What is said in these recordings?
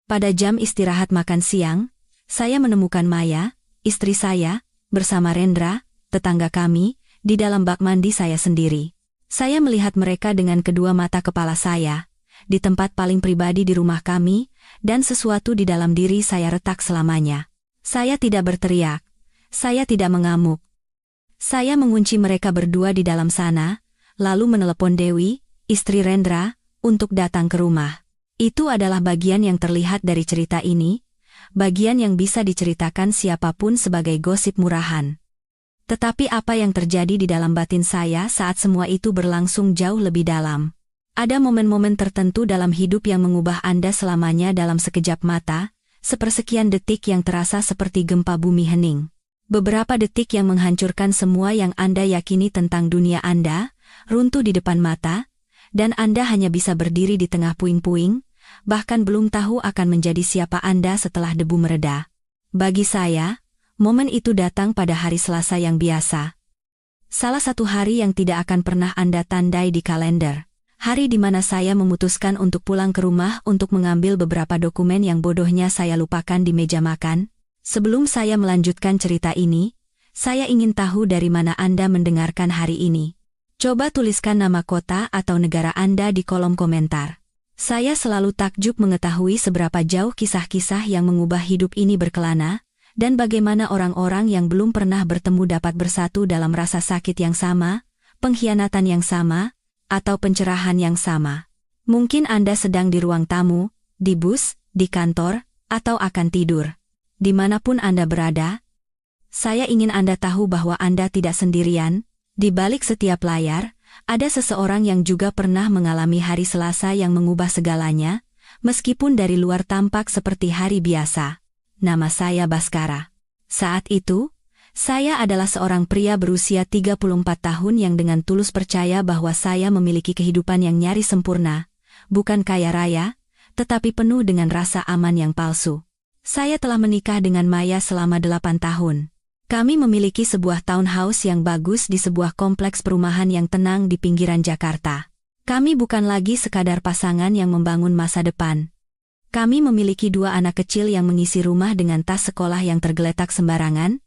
Pada jam istirahat makan siang, saya menemukan Maya, istri saya, bersama Rendra, tetangga kami, di dalam bak mandi saya sendiri. Saya melihat mereka dengan kedua mata kepala saya, di tempat paling pribadi di rumah kami, dan sesuatu di dalam diri saya retak selamanya. Saya tidak berteriak. Saya tidak mengamuk. Saya mengunci mereka berdua di dalam sana, lalu menelepon Dewi, istri Rendra, untuk datang ke rumah. Itu adalah bagian yang terlihat dari cerita ini, bagian yang bisa diceritakan siapapun sebagai gosip murahan. Tetapi apa yang terjadi di dalam batin saya saat semua itu berlangsung jauh lebih dalam. Ada momen-momen tertentu dalam hidup yang mengubah Anda selamanya dalam sekejap mata, sepersekian detik yang terasa seperti gempa bumi hening. Beberapa detik yang menghancurkan semua yang Anda yakini tentang dunia Anda, runtuh di depan mata, dan Anda hanya bisa berdiri di tengah puing-puing, bahkan belum tahu akan menjadi siapa Anda setelah debu mereda. Bagi saya, momen itu datang pada hari Selasa yang biasa. Salah satu hari yang tidak akan pernah Anda tandai di kalender. Hari di mana saya memutuskan untuk pulang ke rumah untuk mengambil beberapa dokumen yang bodohnya saya lupakan di meja makan. Sebelum saya melanjutkan cerita ini, saya ingin tahu dari mana Anda mendengarkan hari ini. Coba tuliskan nama kota atau negara Anda di kolom komentar. Saya selalu takjub mengetahui seberapa jauh kisah-kisah yang mengubah hidup ini berkelana, dan bagaimana orang-orang yang belum pernah bertemu dapat bersatu dalam rasa sakit yang sama, pengkhianatan yang sama, atau pencerahan yang sama. Mungkin Anda sedang di ruang tamu, di bus, di kantor, atau akan tidur. Dimanapun Anda berada, saya ingin Anda tahu bahwa Anda tidak sendirian. Di balik setiap layar, ada seseorang yang juga pernah mengalami hari Selasa yang mengubah segalanya, meskipun dari luar tampak seperti hari biasa. Nama saya Baskara. Saat itu, saya adalah seorang pria berusia 34 tahun yang dengan tulus percaya bahwa saya memiliki kehidupan yang nyaris sempurna, bukan kaya raya, tetapi penuh dengan rasa aman yang palsu. Saya telah menikah dengan Maya selama 8 tahun. Kami memiliki sebuah townhouse yang bagus di sebuah kompleks perumahan yang tenang di pinggiran Jakarta. Kami bukan lagi sekadar pasangan yang membangun masa depan. Kami memiliki 2 anak kecil yang mengisi rumah dengan tas sekolah yang tergeletak sembarangan,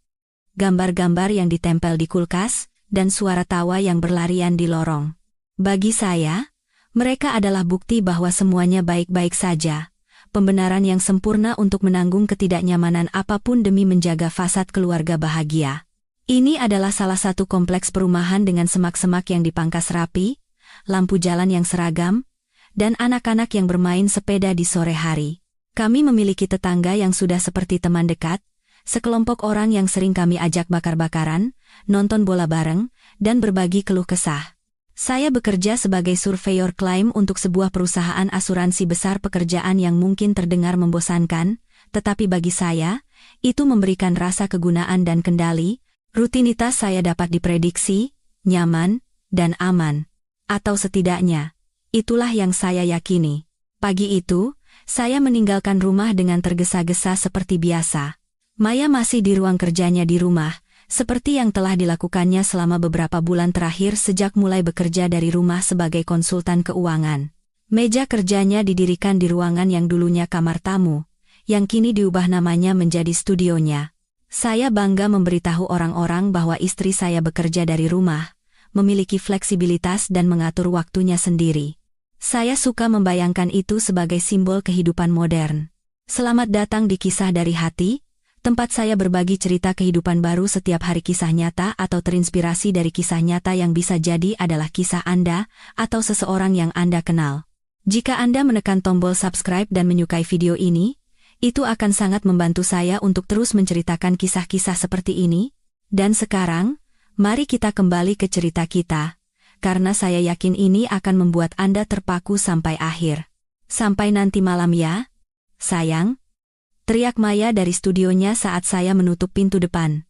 gambar-gambar yang ditempel di kulkas, dan suara tawa yang berlarian di lorong. Bagi saya, mereka adalah bukti bahwa semuanya baik-baik saja. Pembenaran yang sempurna untuk menanggung ketidaknyamanan apapun demi menjaga fasad keluarga bahagia. Ini adalah salah satu kompleks perumahan dengan semak-semak yang dipangkas rapi, lampu jalan yang seragam, dan anak-anak yang bermain sepeda di sore hari. Kami memiliki tetangga yang sudah seperti teman dekat, sekelompok orang yang sering kami ajak bakar-bakaran, nonton bola bareng, dan berbagi keluh kesah. Saya bekerja sebagai surveyor klaim untuk sebuah perusahaan asuransi besar, pekerjaan yang mungkin terdengar membosankan, tetapi bagi saya, itu memberikan rasa kegunaan dan kendali. Rutinitas saya dapat diprediksi, nyaman, dan aman. Atau setidaknya, itulah yang saya yakini. Pagi itu, saya meninggalkan rumah dengan tergesa-gesa seperti biasa. Maya masih di ruang kerjanya di rumah, seperti yang telah dilakukannya selama beberapa bulan terakhir sejak mulai bekerja dari rumah sebagai konsultan keuangan. Meja kerjanya didirikan di ruangan yang dulunya kamar tamu, yang kini diubah namanya menjadi studionya. Saya bangga memberitahu orang-orang bahwa istri saya bekerja dari rumah, memiliki fleksibilitas dan mengatur waktunya sendiri. Saya suka membayangkan itu sebagai simbol kehidupan modern. Selamat datang di Kisah dari Hati, tempat saya berbagi cerita kehidupan baru setiap hari, kisah nyata atau terinspirasi dari kisah nyata yang bisa jadi adalah kisah Anda atau seseorang yang Anda kenal. Jika Anda menekan tombol subscribe dan menyukai video ini, itu akan sangat membantu saya untuk terus menceritakan kisah-kisah seperti ini. Dan sekarang, mari kita kembali ke cerita kita, karena saya yakin ini akan membuat Anda terpaku sampai akhir. Sampai nanti malam ya, sayang. Teriak Maya dari studionya saat saya menutup pintu depan.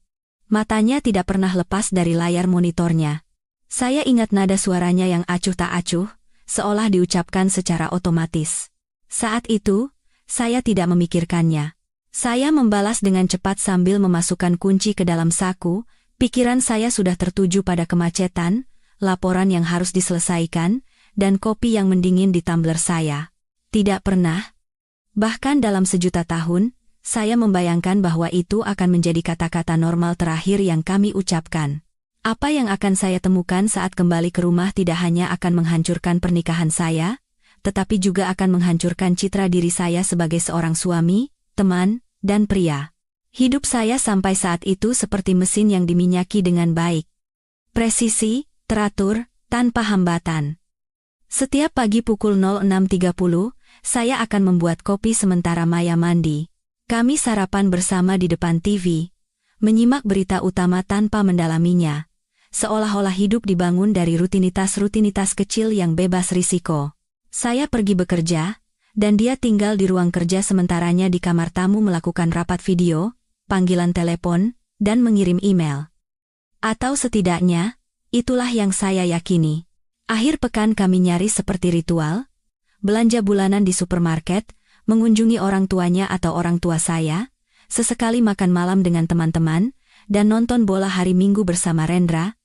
Matanya tidak pernah lepas dari layar monitornya. Saya ingat nada suaranya yang acuh tak acuh, seolah diucapkan secara otomatis. Saat itu, saya tidak memikirkannya. Saya membalas dengan cepat sambil memasukkan kunci ke dalam saku. Pikiran saya sudah tertuju pada kemacetan, laporan yang harus diselesaikan, dan kopi yang mendingin di tumbler saya. Tidak pernah. Bahkan dalam sejuta tahun, saya membayangkan bahwa itu akan menjadi kata-kata normal terakhir yang kami ucapkan. Apa yang akan saya temukan saat kembali ke rumah tidak hanya akan menghancurkan pernikahan saya, tetapi juga akan menghancurkan citra diri saya sebagai seorang suami, teman, dan pria. Hidup saya sampai saat itu seperti mesin yang diminyaki dengan baik. Presisi, teratur, tanpa hambatan. Setiap pagi pukul 06.30, saya akan membuat kopi sementara Maya mandi. Kami sarapan bersama di depan TV, menyimak berita utama tanpa mendalaminya. Seolah-olah hidup dibangun dari rutinitas-rutinitas kecil yang bebas risiko. Saya pergi bekerja, dan dia tinggal di ruang kerja sementaranya di kamar tamu melakukan rapat video, panggilan telepon, dan mengirim email. Atau setidaknya, itulah yang saya yakini. Akhir pekan kami nyaris seperti ritual, belanja bulanan di supermarket, mengunjungi orang tuanya atau orang tua saya, sesekali makan malam dengan teman-teman, dan nonton bola hari Minggu bersama Rendra,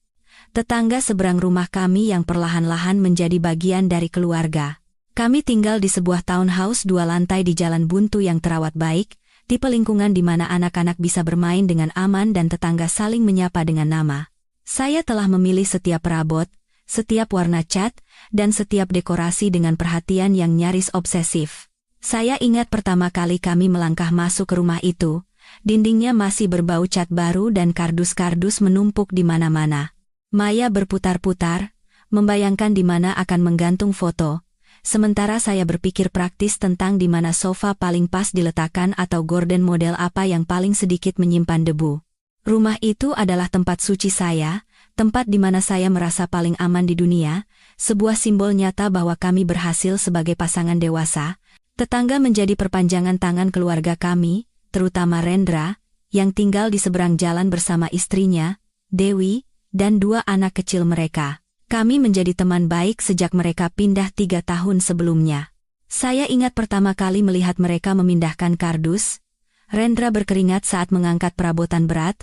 tetangga seberang rumah kami yang perlahan-lahan menjadi bagian dari keluarga. Kami tinggal di sebuah townhouse 2 lantai di jalan buntu yang terawat baik, tipe lingkungan di mana anak-anak bisa bermain dengan aman dan tetangga saling menyapa dengan nama. Saya telah memilih setiap perabot, setiap warna cat, dan setiap dekorasi dengan perhatian yang nyaris obsesif. Saya ingat pertama kali kami melangkah masuk ke rumah itu, dindingnya masih berbau cat baru dan kardus-kardus menumpuk di mana-mana. Maya berputar-putar, membayangkan di mana akan menggantung foto, sementara saya berpikir praktis tentang di mana sofa paling pas diletakkan atau gorden model apa yang paling sedikit menyimpan debu. Rumah itu adalah tempat suci saya, tempat di mana saya merasa paling aman di dunia, sebuah simbol nyata bahwa kami berhasil sebagai pasangan dewasa. Tetangga menjadi perpanjangan tangan keluarga kami, terutama Rendra, yang tinggal di seberang jalan bersama istrinya, Dewi, dan 2 anak kecil mereka. Kami menjadi teman baik sejak mereka pindah 3 tahun sebelumnya. Saya ingat pertama kali melihat mereka memindahkan kardus, Rendra berkeringat saat mengangkat perabotan berat,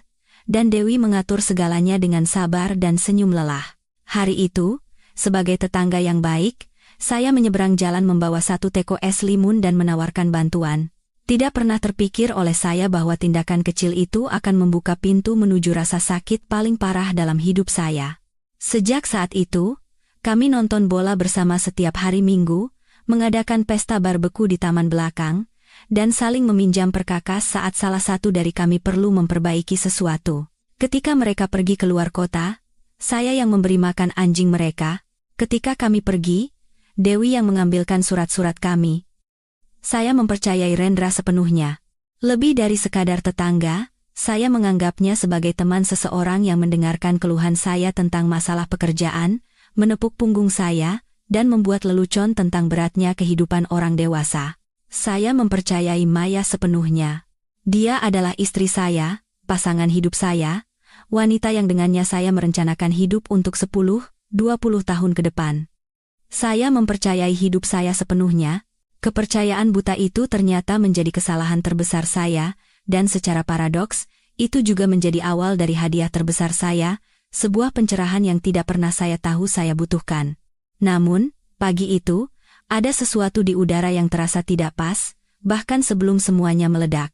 dan Dewi mengatur segalanya dengan sabar dan senyum lelah. Hari itu, sebagai tetangga yang baik, saya menyeberang jalan membawa 1 teko es limun dan menawarkan bantuan. Tidak pernah terpikir oleh saya bahwa tindakan kecil itu akan membuka pintu menuju rasa sakit paling parah dalam hidup saya. Sejak saat itu, kami nonton bola bersama setiap hari Minggu, mengadakan pesta barbeku di taman belakang, dan saling meminjam perkakas saat salah satu dari kami perlu memperbaiki sesuatu. Ketika mereka pergi keluar kota, saya yang memberi makan anjing mereka. Ketika kami pergi, Dewi yang mengambilkan surat-surat kami. Saya mempercayai Rendra sepenuhnya. Lebih dari sekadar tetangga, saya menganggapnya sebagai teman seseorang yang mendengarkan keluhan saya tentang masalah pekerjaan, menepuk punggung saya, dan membuat lelucon tentang beratnya kehidupan orang dewasa. Saya mempercayai Maya sepenuhnya. Dia adalah istri saya, pasangan hidup saya, wanita yang dengannya saya merencanakan hidup untuk 10-20 tahun ke depan. Saya mempercayai hidup saya sepenuhnya. Kepercayaan buta itu ternyata menjadi kesalahan terbesar saya, dan secara paradoks, itu juga menjadi awal dari hadiah terbesar saya, sebuah pencerahan yang tidak pernah saya tahu saya butuhkan. Namun, pagi itu, ada sesuatu di udara yang terasa tidak pas, bahkan sebelum semuanya meledak.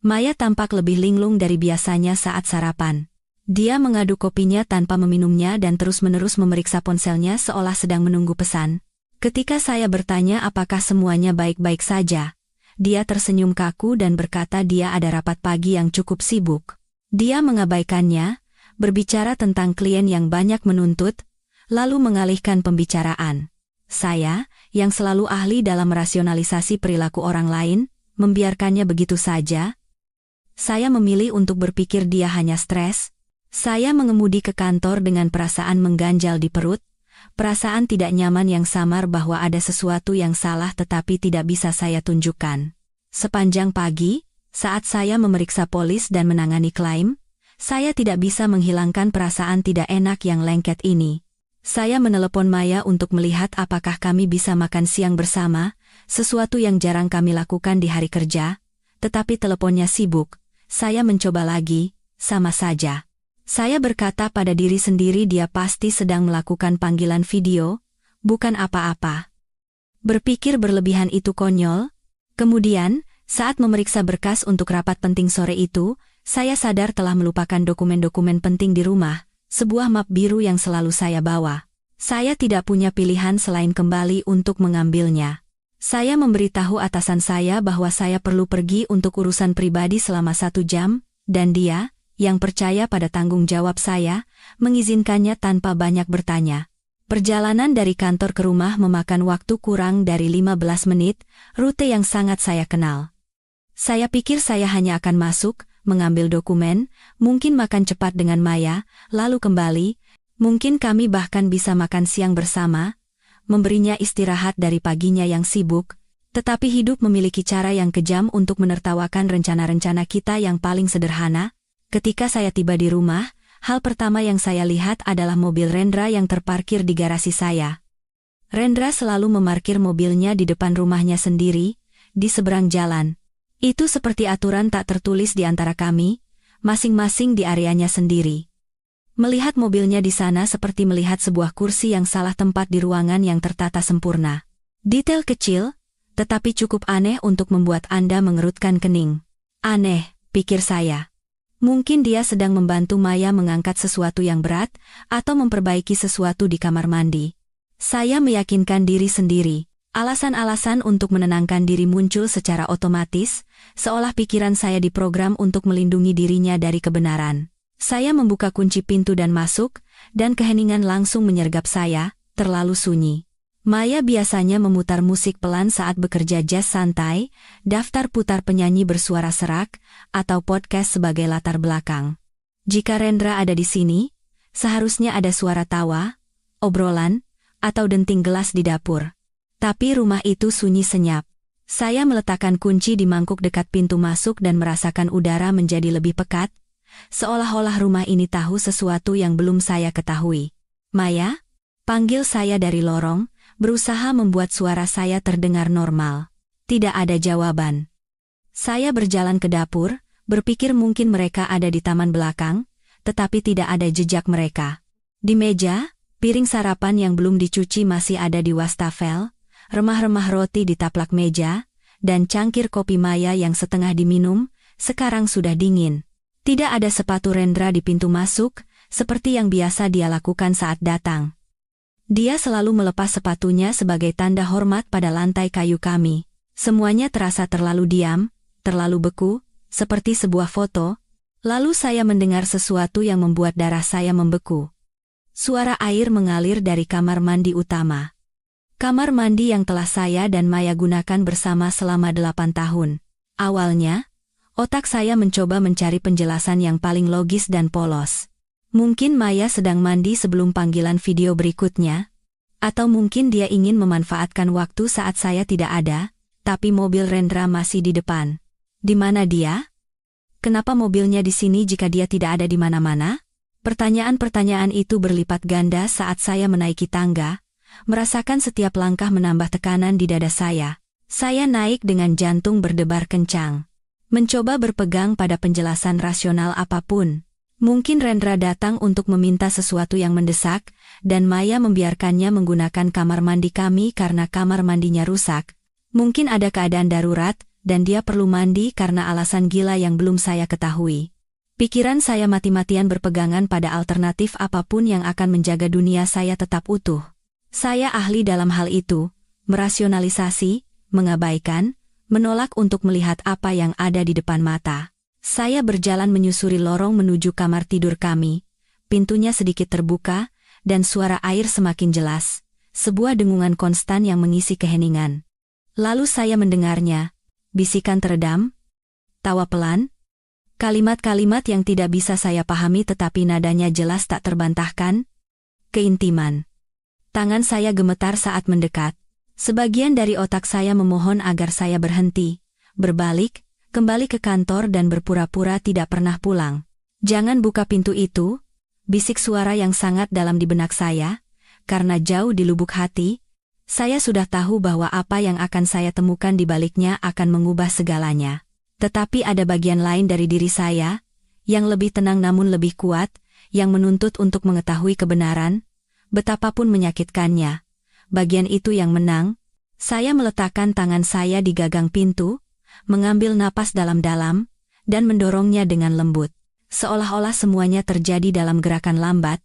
Maya tampak lebih linglung dari biasanya saat sarapan. Dia mengaduk kopinya tanpa meminumnya dan terus-menerus memeriksa ponselnya seolah sedang menunggu pesan. Ketika saya bertanya apakah semuanya baik-baik saja, dia tersenyum kaku dan berkata dia ada rapat pagi yang cukup sibuk. Dia mengabaikannya, berbicara tentang klien yang banyak menuntut, lalu mengalihkan pembicaraan. Saya, yang selalu ahli dalam rasionalisasi perilaku orang lain, membiarkannya begitu saja. Saya memilih untuk berpikir dia hanya stres. Saya mengemudi ke kantor dengan perasaan mengganjal di perut, perasaan tidak nyaman yang samar bahwa ada sesuatu yang salah tetapi tidak bisa saya tunjukkan. Sepanjang pagi, saat saya memeriksa polis dan menangani klaim, saya tidak bisa menghilangkan perasaan tidak enak yang lengket ini. Saya menelepon Maya untuk melihat apakah kami bisa makan siang bersama, sesuatu yang jarang kami lakukan di hari kerja, tetapi teleponnya sibuk. Saya mencoba lagi, sama saja. Saya berkata pada diri sendiri dia pasti sedang melakukan panggilan video, bukan apa-apa. Berpikir berlebihan itu konyol, Kemudian, saat memeriksa berkas untuk rapat penting sore itu, saya sadar telah melupakan dokumen-dokumen penting di rumah, sebuah map biru yang selalu saya bawa. Saya tidak punya pilihan selain kembali untuk mengambilnya. Saya memberitahu atasan saya bahwa saya perlu pergi untuk urusan pribadi selama 1 jam, dan dia, yang percaya pada tanggung jawab saya, mengizinkannya tanpa banyak bertanya. Perjalanan dari kantor ke rumah memakan waktu kurang dari 15 menit, rute yang sangat saya kenal. Saya pikir saya hanya akan masuk, mengambil dokumen, mungkin makan cepat dengan Maya, lalu kembali, mungkin kami bahkan bisa makan siang bersama, memberinya istirahat dari paginya yang sibuk, tetapi hidup memiliki cara yang kejam untuk menertawakan rencana-rencana kita yang paling sederhana. Ketika saya tiba di rumah, hal pertama yang saya lihat adalah mobil Rendra yang terparkir di garasi saya. Rendra selalu memarkir mobilnya di depan rumahnya sendiri, di seberang jalan. Itu seperti aturan tak tertulis di antara kami, masing-masing di areanya sendiri. Melihat mobilnya di sana seperti melihat sebuah kursi yang salah tempat di ruangan yang tertata sempurna. Detail kecil, tetapi cukup aneh untuk membuat Anda mengerutkan kening. Aneh, pikir saya. Mungkin dia sedang membantu Maya mengangkat sesuatu yang berat, atau memperbaiki sesuatu di kamar mandi. Saya meyakinkan diri sendiri. Alasan-alasan untuk menenangkan diri muncul secara otomatis, seolah pikiran saya diprogram untuk melindungi dirinya dari kebenaran. Saya membuka kunci pintu dan masuk, dan keheningan langsung menyergap saya, terlalu sunyi. Maya biasanya memutar musik pelan saat bekerja jazz santai, daftar putar penyanyi bersuara serak, atau podcast sebagai latar belakang. Jika Rendra ada di sini, seharusnya ada suara tawa, obrolan, atau denting gelas di dapur. Tapi rumah itu sunyi senyap. Saya meletakkan kunci di mangkuk dekat pintu masuk dan merasakan udara menjadi lebih pekat, seolah-olah rumah ini tahu sesuatu yang belum saya ketahui. Maya? Panggil saya dari lorong, berusaha membuat suara saya terdengar normal. Tidak ada jawaban. Saya berjalan ke dapur, berpikir mungkin mereka ada di taman belakang, tetapi tidak ada jejak mereka. Di meja, piring sarapan yang belum dicuci masih ada di wastafel, remah-remah roti di taplak meja, dan cangkir kopi Maya yang setengah diminum, sekarang sudah dingin. Tidak ada sepatu Rendra di pintu masuk, seperti yang biasa dia lakukan saat datang. Dia selalu melepas sepatunya sebagai tanda hormat pada lantai kayu kami. Semuanya terasa terlalu diam, terlalu beku, seperti sebuah foto. Lalu saya mendengar sesuatu yang membuat darah saya membeku. Suara air mengalir dari kamar mandi utama. Kamar mandi yang telah saya dan Maya gunakan bersama selama 8 tahun. Awalnya, otak saya mencoba mencari penjelasan yang paling logis dan polos. Mungkin Maya sedang mandi sebelum panggilan video berikutnya, atau mungkin dia ingin memanfaatkan waktu saat saya tidak ada, tapi mobil Rendra masih di depan. Di mana dia? Kenapa mobilnya di sini jika dia tidak ada di mana-mana? Pertanyaan-pertanyaan itu berlipat ganda saat saya menaiki tangga, merasakan setiap langkah menambah tekanan di dada saya. Saya naik dengan jantung berdebar kencang, mencoba berpegang pada penjelasan rasional apapun. Mungkin Rendra datang untuk meminta sesuatu yang mendesak, dan Maya membiarkannya menggunakan kamar mandi kami karena kamar mandinya rusak. Mungkin ada keadaan darurat, dan dia perlu mandi karena alasan gila yang belum saya ketahui. Pikiran saya mati-matian berpegangan pada alternatif apapun yang akan menjaga dunia saya tetap utuh. Saya ahli dalam hal itu, merasionalisasi, mengabaikan, menolak untuk melihat apa yang ada di depan mata. Saya berjalan menyusuri lorong menuju kamar tidur kami. Pintunya sedikit terbuka, dan suara air semakin jelas, sebuah dengungan konstan yang mengisi keheningan. Lalu saya mendengarnya, bisikan teredam, tawa pelan, kalimat-kalimat yang tidak bisa saya pahami tetapi nadanya jelas tak terbantahkan, keintiman. Tangan saya gemetar saat mendekat. Sebagian dari otak saya memohon agar saya berhenti, berbalik, kembali ke kantor dan berpura-pura tidak pernah pulang. Jangan buka pintu itu, bisik suara yang sangat dalam di benak saya, karena jauh di lubuk hati, saya sudah tahu bahwa apa yang akan saya temukan di baliknya akan mengubah segalanya. Tetapi ada bagian lain dari diri saya, yang lebih tenang namun lebih kuat, yang menuntut untuk mengetahui kebenaran, betapapun menyakitkannya. Bagian itu yang menang. Saya meletakkan tangan saya di gagang pintu, mengambil napas dalam-dalam, dan mendorongnya dengan lembut. Seolah-olah semuanya terjadi dalam gerakan lambat,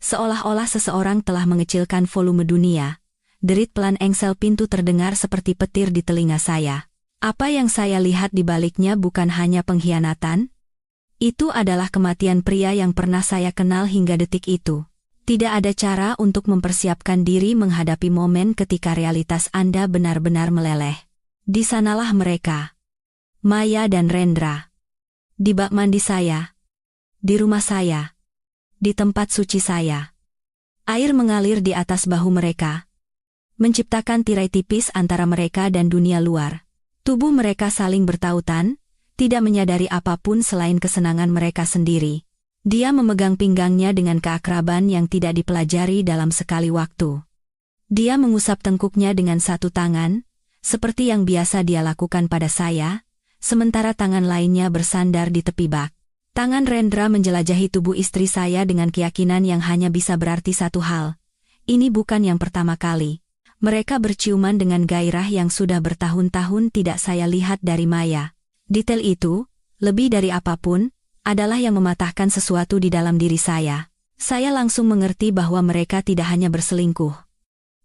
seolah-olah seseorang telah mengecilkan volume dunia. Derit pelan engsel pintu terdengar seperti petir di telinga saya. Apa yang saya lihat di baliknya bukan hanya pengkhianatan. Itu adalah kematian pria yang pernah saya kenal hingga detik itu. Tidak ada cara untuk mempersiapkan diri menghadapi momen ketika realitas Anda benar-benar meleleh. Di sanalah mereka. Maya dan Rendra. Di bak mandi saya. Di rumah saya. Di tempat suci saya. Air mengalir di atas bahu mereka, menciptakan tirai tipis antara mereka dan dunia luar. Tubuh mereka saling bertautan, tidak menyadari apapun selain kesenangan mereka sendiri. Dia memegang pinggangnya dengan keakraban yang tidak dipelajari dalam sekali waktu. Dia mengusap tengkuknya dengan satu tangan, seperti yang biasa dia lakukan pada saya, sementara tangan lainnya bersandar di tepi bak. Tangan Rendra menjelajahi tubuh istri saya dengan keyakinan yang hanya bisa berarti satu hal. Ini bukan yang pertama kali. Mereka berciuman dengan gairah yang sudah bertahun-tahun tidak saya lihat dari Maya. Detail itu, lebih dari apapun, adalah yang mematahkan sesuatu di dalam diri saya. Saya langsung mengerti bahwa mereka tidak hanya berselingkuh.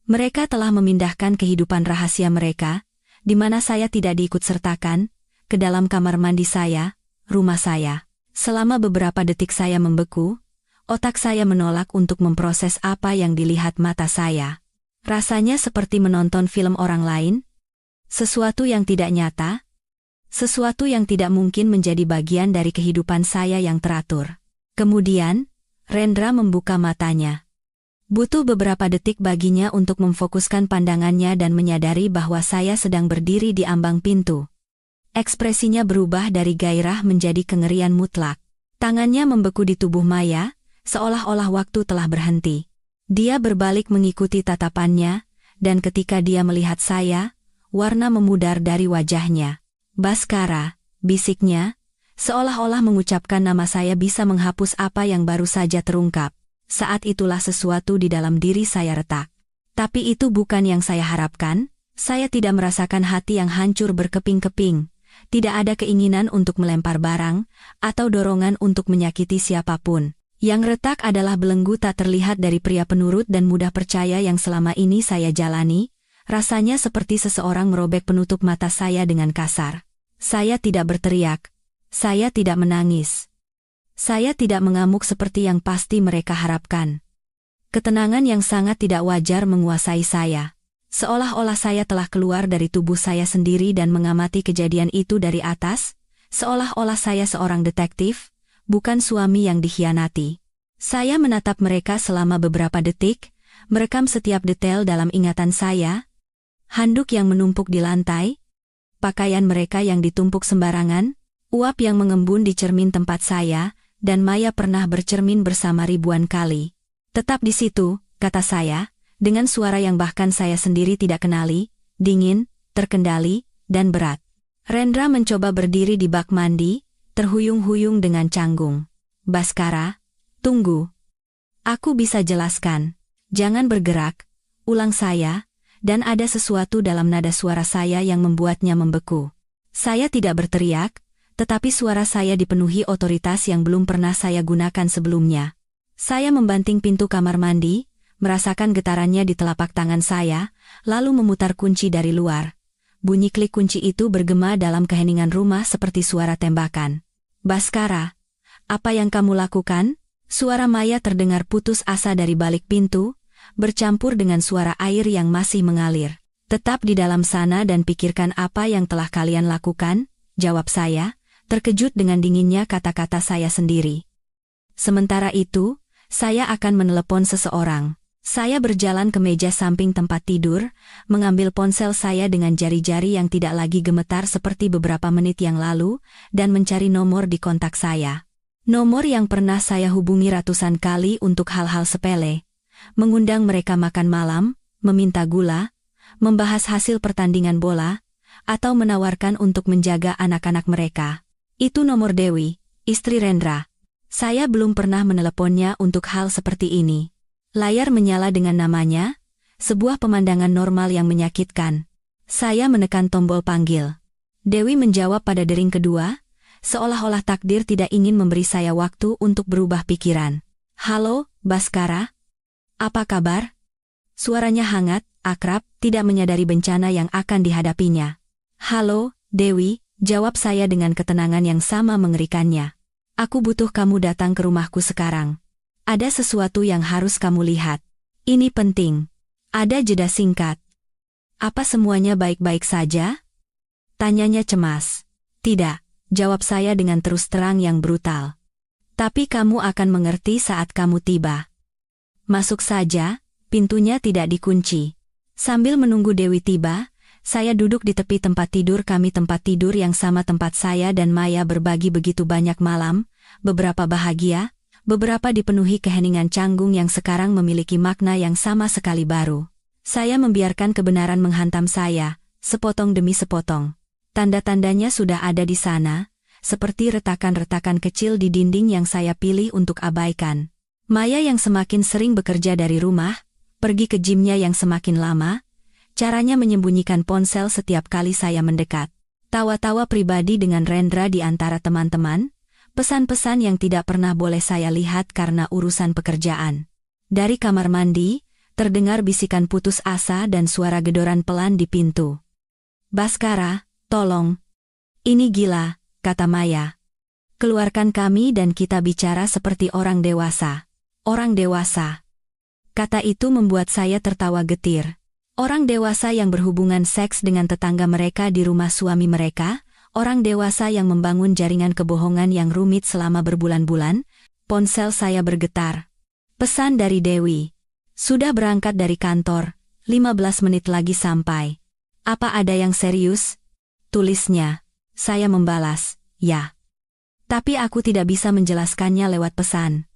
Mereka telah memindahkan kehidupan rahasia mereka, di mana saya tidak diikut-sertakan, ke dalam kamar mandi saya, rumah saya. Selama beberapa detik saya membeku, otak saya menolak untuk memproses apa yang dilihat mata saya. Rasanya seperti menonton film orang lain, sesuatu yang tidak nyata, sesuatu yang tidak mungkin menjadi bagian dari kehidupan saya yang teratur. Kemudian, Rendra membuka matanya. Butuh beberapa detik baginya untuk memfokuskan pandangannya dan menyadari bahwa saya sedang berdiri di ambang pintu. Ekspresinya berubah dari gairah menjadi kengerian mutlak. Tangannya membeku di tubuh Maya, seolah-olah waktu telah berhenti. Dia berbalik mengikuti tatapannya, dan ketika dia melihat saya, warna memudar dari wajahnya. Baskara, bisiknya, seolah-olah mengucapkan nama saya bisa menghapus apa yang baru saja terungkap. Saat itulah sesuatu di dalam diri saya retak. Tapi itu bukan yang saya harapkan, saya tidak merasakan hati yang hancur berkeping-keping. Tidak ada keinginan untuk melempar barang, atau dorongan untuk menyakiti siapapun. Yang retak adalah belenggu tak terlihat dari pria penurut dan mudah percaya yang selama ini saya jalani, rasanya seperti seseorang merobek penutup mata saya dengan kasar. Saya tidak berteriak. Saya tidak menangis. Saya tidak mengamuk seperti yang pasti mereka harapkan. Ketenangan yang sangat tidak wajar menguasai saya. Seolah-olah saya telah keluar dari tubuh saya sendiri dan mengamati kejadian itu dari atas, seolah-olah saya seorang detektif, bukan suami yang dikhianati. Saya menatap mereka selama beberapa detik, merekam setiap detail dalam ingatan saya. Handuk yang menumpuk di lantai, pakaian mereka yang ditumpuk sembarangan, uap yang mengembun di cermin tempat saya, dan Maya pernah bercermin bersama ribuan kali. Tetap di situ, kata saya, dengan suara yang bahkan saya sendiri tidak kenali, dingin, terkendali, dan berat. Rendra mencoba berdiri di bak mandi, terhuyung-huyung dengan canggung. Baskara, tunggu. Aku bisa jelaskan. Jangan bergerak, ulang saya, dan ada sesuatu dalam nada suara saya yang membuatnya membeku. Saya tidak berteriak, tetapi suara saya dipenuhi otoritas yang belum pernah saya gunakan sebelumnya. Saya membanting pintu kamar mandi, merasakan getarannya di telapak tangan saya, lalu memutar kunci dari luar. Bunyi klik kunci itu bergema dalam keheningan rumah seperti suara tembakan. Baskara, apa yang kamu lakukan? Suara Maya terdengar putus asa dari balik pintu, bercampur dengan suara air yang masih mengalir. Tetap di dalam sana dan pikirkan apa yang telah kalian lakukan, jawab saya, terkejut dengan dinginnya kata-kata saya sendiri. Sementara itu, saya akan menelepon seseorang. Saya berjalan ke meja samping tempat tidur, mengambil ponsel saya dengan jari-jari yang tidak lagi gemetar seperti beberapa menit yang lalu, dan mencari nomor di kontak saya. Nomor yang pernah saya hubungi ratusan kali untuk hal-hal sepele. Mengundang mereka makan malam, meminta gula, membahas hasil pertandingan bola, atau menawarkan untuk menjaga anak-anak mereka. Itu nomor Dewi, istri Rendra. Saya belum pernah meneleponnya untuk hal seperti ini. Layar menyala dengan namanya, sebuah pemandangan normal yang menyakitkan. Saya menekan tombol panggil. Dewi menjawab pada dering kedua, seolah-olah takdir tidak ingin memberi saya waktu untuk berubah pikiran. Halo, Baskara. Apa kabar? Suaranya hangat, akrab, tidak menyadari bencana yang akan dihadapinya. Halo, Dewi, jawab saya dengan ketenangan yang sama mengerikannya. Aku butuh kamu datang ke rumahku sekarang. Ada sesuatu yang harus kamu lihat. Ini penting. Ada jeda singkat. Apa semuanya baik-baik saja? Tanyanya cemas. Tidak, jawab saya dengan terus terang yang brutal. Tapi kamu akan mengerti saat kamu tiba. Masuk saja, pintunya tidak dikunci. Sambil menunggu Dewi tiba, saya duduk di tepi tempat tidur kami, tempat tidur yang sama tempat saya dan Maya berbagi begitu banyak malam, beberapa bahagia, beberapa dipenuhi keheningan canggung yang sekarang memiliki makna yang sama sekali baru. Saya membiarkan kebenaran menghantam saya, sepotong demi sepotong. Tanda-tandanya sudah ada di sana, seperti retakan-retakan kecil di dinding yang saya pilih untuk abaikan. Maya yang semakin sering bekerja dari rumah, pergi ke gymnya yang semakin lama, caranya menyembunyikan ponsel setiap kali saya mendekat. Tawa-tawa pribadi dengan Rendra di antara teman-teman, pesan-pesan yang tidak pernah boleh saya lihat karena urusan pekerjaan. Dari kamar mandi, terdengar bisikan putus asa dan suara gedoran pelan di pintu. Baskara, tolong. Ini gila, kata Maya. Keluarkan kami dan kita bicara seperti orang dewasa. Orang dewasa. Kata itu membuat saya tertawa getir. Orang dewasa yang berhubungan seks dengan tetangga mereka di rumah suami mereka, orang dewasa yang membangun jaringan kebohongan yang rumit selama berbulan-bulan. Ponsel saya bergetar. Pesan dari Dewi. Sudah berangkat dari kantor, 15 menit lagi sampai. Apa ada yang serius? Tulisnya. Saya membalas, ya. Tapi aku tidak bisa menjelaskannya lewat pesan.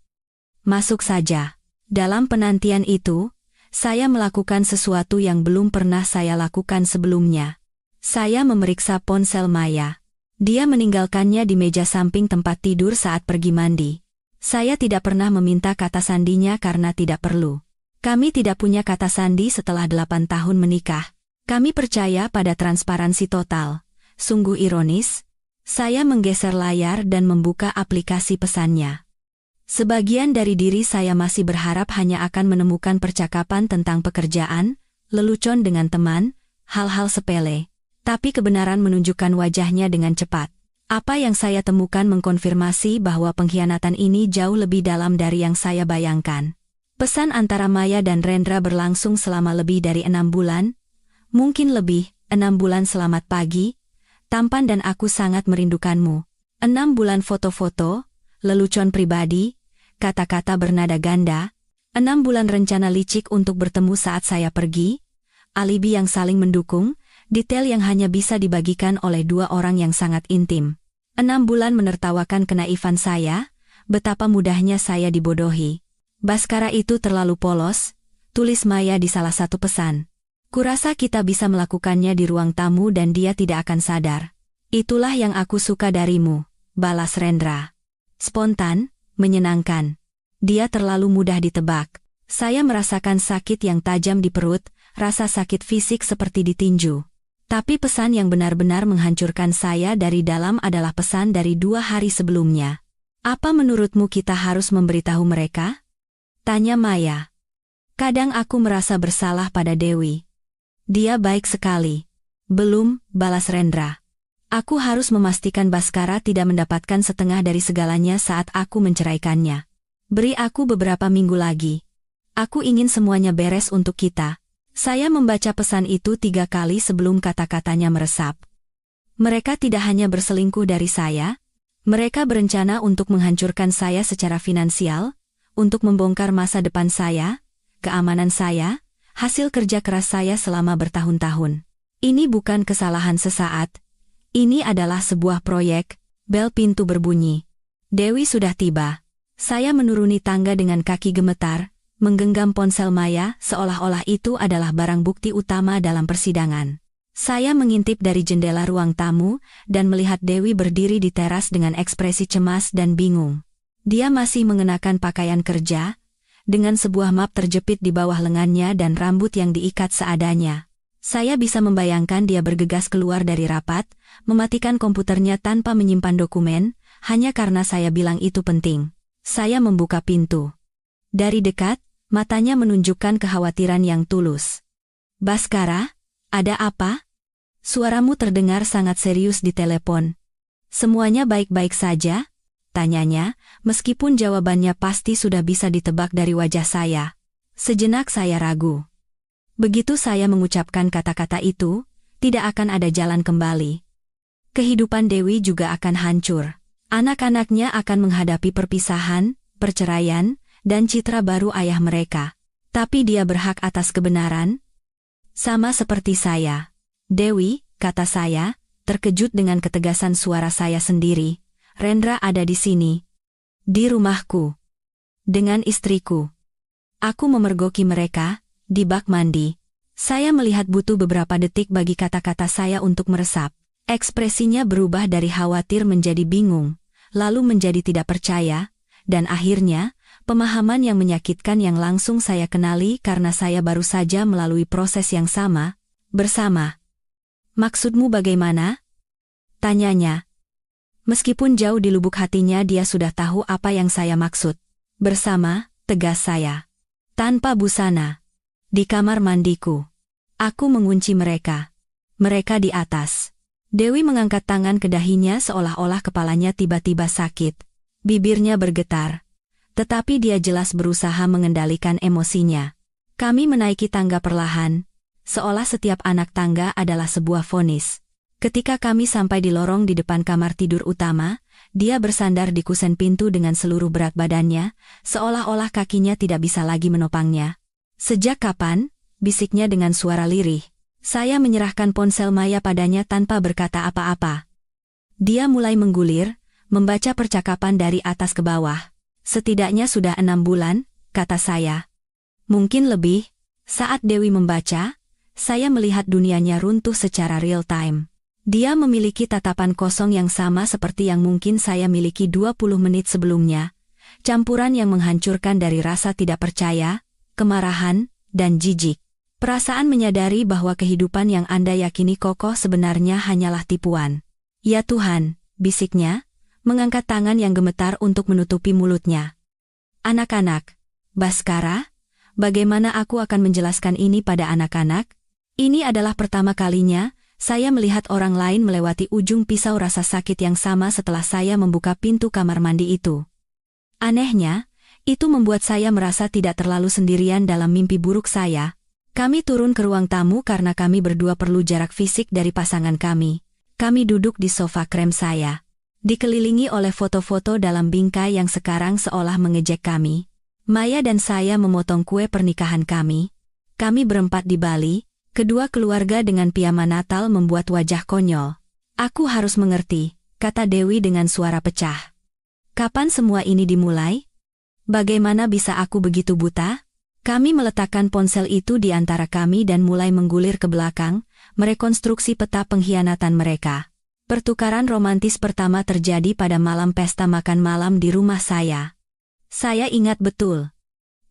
Masuk saja. Dalam penantian itu, saya melakukan sesuatu yang belum pernah saya lakukan sebelumnya. Saya memeriksa ponsel Maya. Dia meninggalkannya di meja samping tempat tidur saat pergi mandi. Saya tidak pernah meminta kata sandinya karena tidak perlu. Kami tidak punya kata sandi setelah 8 tahun menikah. Kami percaya pada transparansi total. Sungguh ironis. Saya menggeser layar dan membuka aplikasi pesannya. Sebagian dari diri saya masih berharap hanya akan menemukan percakapan tentang pekerjaan, lelucon dengan teman, hal-hal sepele. Tapi kebenaran menunjukkan wajahnya dengan cepat. Apa yang saya temukan mengkonfirmasi bahwa pengkhianatan ini jauh lebih dalam dari yang saya bayangkan. Pesan antara Maya dan Rendra berlangsung selama lebih dari 6 bulan. Mungkin lebih, 6 bulan. Selamat pagi, tampan dan aku sangat merindukanmu. 6 bulan foto-foto, lelucon pribadi, kata-kata bernada ganda, 6 bulan rencana licik untuk bertemu saat saya pergi, alibi yang saling mendukung, detail yang hanya bisa dibagikan oleh 2 orang yang sangat intim. 6 bulan menertawakan kenaifan saya, betapa mudahnya saya dibodohi. Baskara itu terlalu polos, tulis Maya di salah satu pesan. Kurasa kita bisa melakukannya di ruang tamu dan dia tidak akan sadar. Itulah yang aku suka darimu, balas Rendra. Spontan, menyenangkan. Dia terlalu mudah ditebak. Saya merasakan sakit yang tajam di perut, rasa sakit fisik seperti ditinju. Tapi pesan yang benar-benar menghancurkan saya dari dalam adalah pesan dari 2 hari sebelumnya. Apa menurutmu kita harus memberitahu mereka? Tanya Maya. Kadang aku merasa bersalah pada Dewi. Dia baik sekali. Belum, balas Rendra. Aku harus memastikan Baskara tidak mendapatkan setengah dari segalanya saat aku menceraikannya. Beri aku beberapa minggu lagi. Aku ingin semuanya beres untuk kita. Saya membaca pesan itu 3 kali sebelum kata-katanya meresap. Mereka tidak hanya berselingkuh dari saya, mereka berencana untuk menghancurkan saya secara finansial, untuk membongkar masa depan saya, keamanan saya, hasil kerja keras saya selama bertahun-tahun. Ini bukan kesalahan sesaat. Ini adalah sebuah proyek. Bel pintu berbunyi. Dewi sudah tiba. Saya menuruni tangga dengan kaki gemetar, menggenggam ponsel Maya seolah-olah itu adalah barang bukti utama dalam persidangan. Saya mengintip dari jendela ruang tamu dan melihat Dewi berdiri di teras dengan ekspresi cemas dan bingung. Dia masih mengenakan pakaian kerja, dengan sebuah map terjepit di bawah lengannya dan rambut yang diikat seadanya. Saya bisa membayangkan dia bergegas keluar dari rapat, mematikan komputernya tanpa menyimpan dokumen, hanya karena saya bilang itu penting. Saya membuka pintu. Dari dekat, matanya menunjukkan kekhawatiran yang tulus. Baskara, ada apa? Suaramu terdengar sangat serius di telepon. Semuanya baik-baik saja? Tanyanya, meskipun jawabannya pasti sudah bisa ditebak dari wajah saya. Sejenak saya ragu. Begitu saya mengucapkan kata-kata itu, tidak akan ada jalan kembali. Kehidupan Dewi juga akan hancur. Anak-anaknya akan menghadapi perpisahan, perceraian, dan citra baru ayah mereka. Tapi dia berhak atas kebenaran? Sama seperti saya. Dewi, kata saya, terkejut dengan ketegasan suara saya sendiri. Rendra ada di sini. Di rumahku. Dengan istriku. Aku memergoki mereka, di bak mandi. Saya melihat butuh beberapa detik bagi kata-kata saya untuk meresap. Ekspresinya berubah dari khawatir menjadi bingung, lalu menjadi tidak percaya, dan akhirnya, pemahaman yang menyakitkan yang langsung saya kenali karena saya baru saja melalui proses yang sama, bersama. Maksudmu bagaimana? Tanyanya. Meskipun jauh di lubuk hatinya dia sudah tahu apa yang saya maksud. Bersama, tegas saya. Tanpa busana. Di kamar mandiku. Aku mengunci mereka. Mereka di atas. Dewi mengangkat tangan ke dahinya seolah-olah kepalanya tiba-tiba sakit. Bibirnya bergetar. Tetapi dia jelas berusaha mengendalikan emosinya. Kami menaiki tangga perlahan. Seolah setiap anak tangga adalah sebuah vonis. Ketika kami sampai di lorong di depan kamar tidur utama, dia bersandar di kusen pintu dengan seluruh berat badannya, seolah-olah kakinya tidak bisa lagi menopangnya. Sejak kapan? Bisiknya dengan suara lirih. Saya menyerahkan ponsel Maya padanya tanpa berkata apa-apa. Dia mulai menggulir, membaca percakapan dari atas ke bawah. Setidaknya sudah 6 bulan, kata saya. Mungkin lebih. Saat Dewi membaca, saya melihat dunianya runtuh secara real time. Dia memiliki tatapan kosong yang sama seperti yang mungkin saya miliki 20 menit sebelumnya. Campuran yang menghancurkan dari rasa tidak percaya, kemarahan, dan jijik. Perasaan menyadari bahwa kehidupan yang Anda yakini kokoh sebenarnya hanyalah tipuan. Ya Tuhan, bisiknya, mengangkat tangan yang gemetar untuk menutupi mulutnya. Anak-anak, Baskara, bagaimana aku akan menjelaskan ini pada anak-anak? Ini adalah pertama kalinya, saya melihat orang lain melewati ujung pisau rasa sakit yang sama setelah saya membuka pintu kamar mandi itu. Anehnya, itu membuat saya merasa tidak terlalu sendirian dalam mimpi buruk saya. Kami turun ke ruang tamu karena kami berdua perlu jarak fisik dari pasangan kami. Kami duduk di sofa krem saya. Dikelilingi oleh foto-foto dalam bingkai yang sekarang seolah mengejek kami. Maya dan saya memotong kue pernikahan kami. Kami berempat di Bali. Kedua keluarga dengan piyama Natal membuat wajah konyol. Aku harus mengerti, kata Dewi dengan suara pecah. Kapan semua ini dimulai? Bagaimana bisa aku begitu buta? Kami meletakkan ponsel itu di antara kami dan mulai menggulir ke belakang, merekonstruksi peta pengkhianatan mereka. Pertukaran romantis pertama terjadi pada malam pesta makan malam di rumah saya. Saya ingat betul.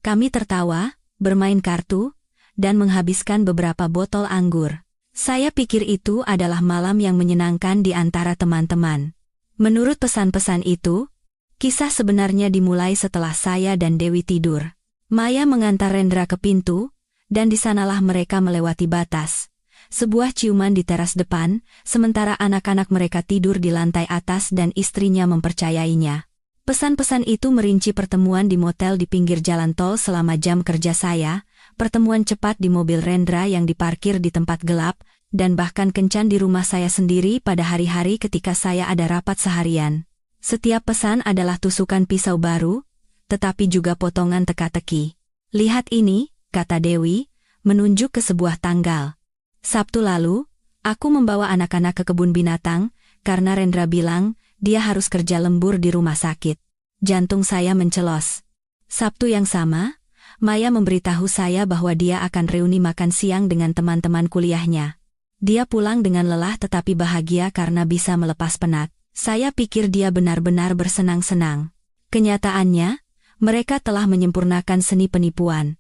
Kami tertawa, bermain kartu, dan menghabiskan beberapa botol anggur. Saya pikir itu adalah malam yang menyenangkan di antara teman-teman. Menurut pesan-pesan itu, kisah sebenarnya dimulai setelah saya dan Dewi tidur. Maya mengantar Rendra ke pintu, dan di sanalah mereka melewati batas. Sebuah ciuman di teras depan, sementara anak-anak mereka tidur di lantai atas dan istrinya mempercayainya. Pesan-pesan itu merinci pertemuan di motel di pinggir jalan tol selama jam kerja saya, pertemuan cepat di mobil Rendra yang diparkir di tempat gelap, dan bahkan kencan di rumah saya sendiri pada hari-hari ketika saya ada rapat seharian. Setiap pesan adalah tusukan pisau baru, tetapi juga potongan teka-teki. Lihat ini, kata Dewi, menunjuk ke sebuah tanggal. Sabtu lalu, aku membawa anak-anak ke kebun binatang, karena Rendra bilang, dia harus kerja lembur di rumah sakit. Jantung saya mencelos. Sabtu yang sama, Maya memberitahu saya bahwa dia akan reuni makan siang dengan teman-teman kuliahnya. Dia pulang dengan lelah tetapi bahagia karena bisa melepas penat. Saya pikir dia benar-benar bersenang-senang. Kenyataannya, mereka telah menyempurnakan seni penipuan.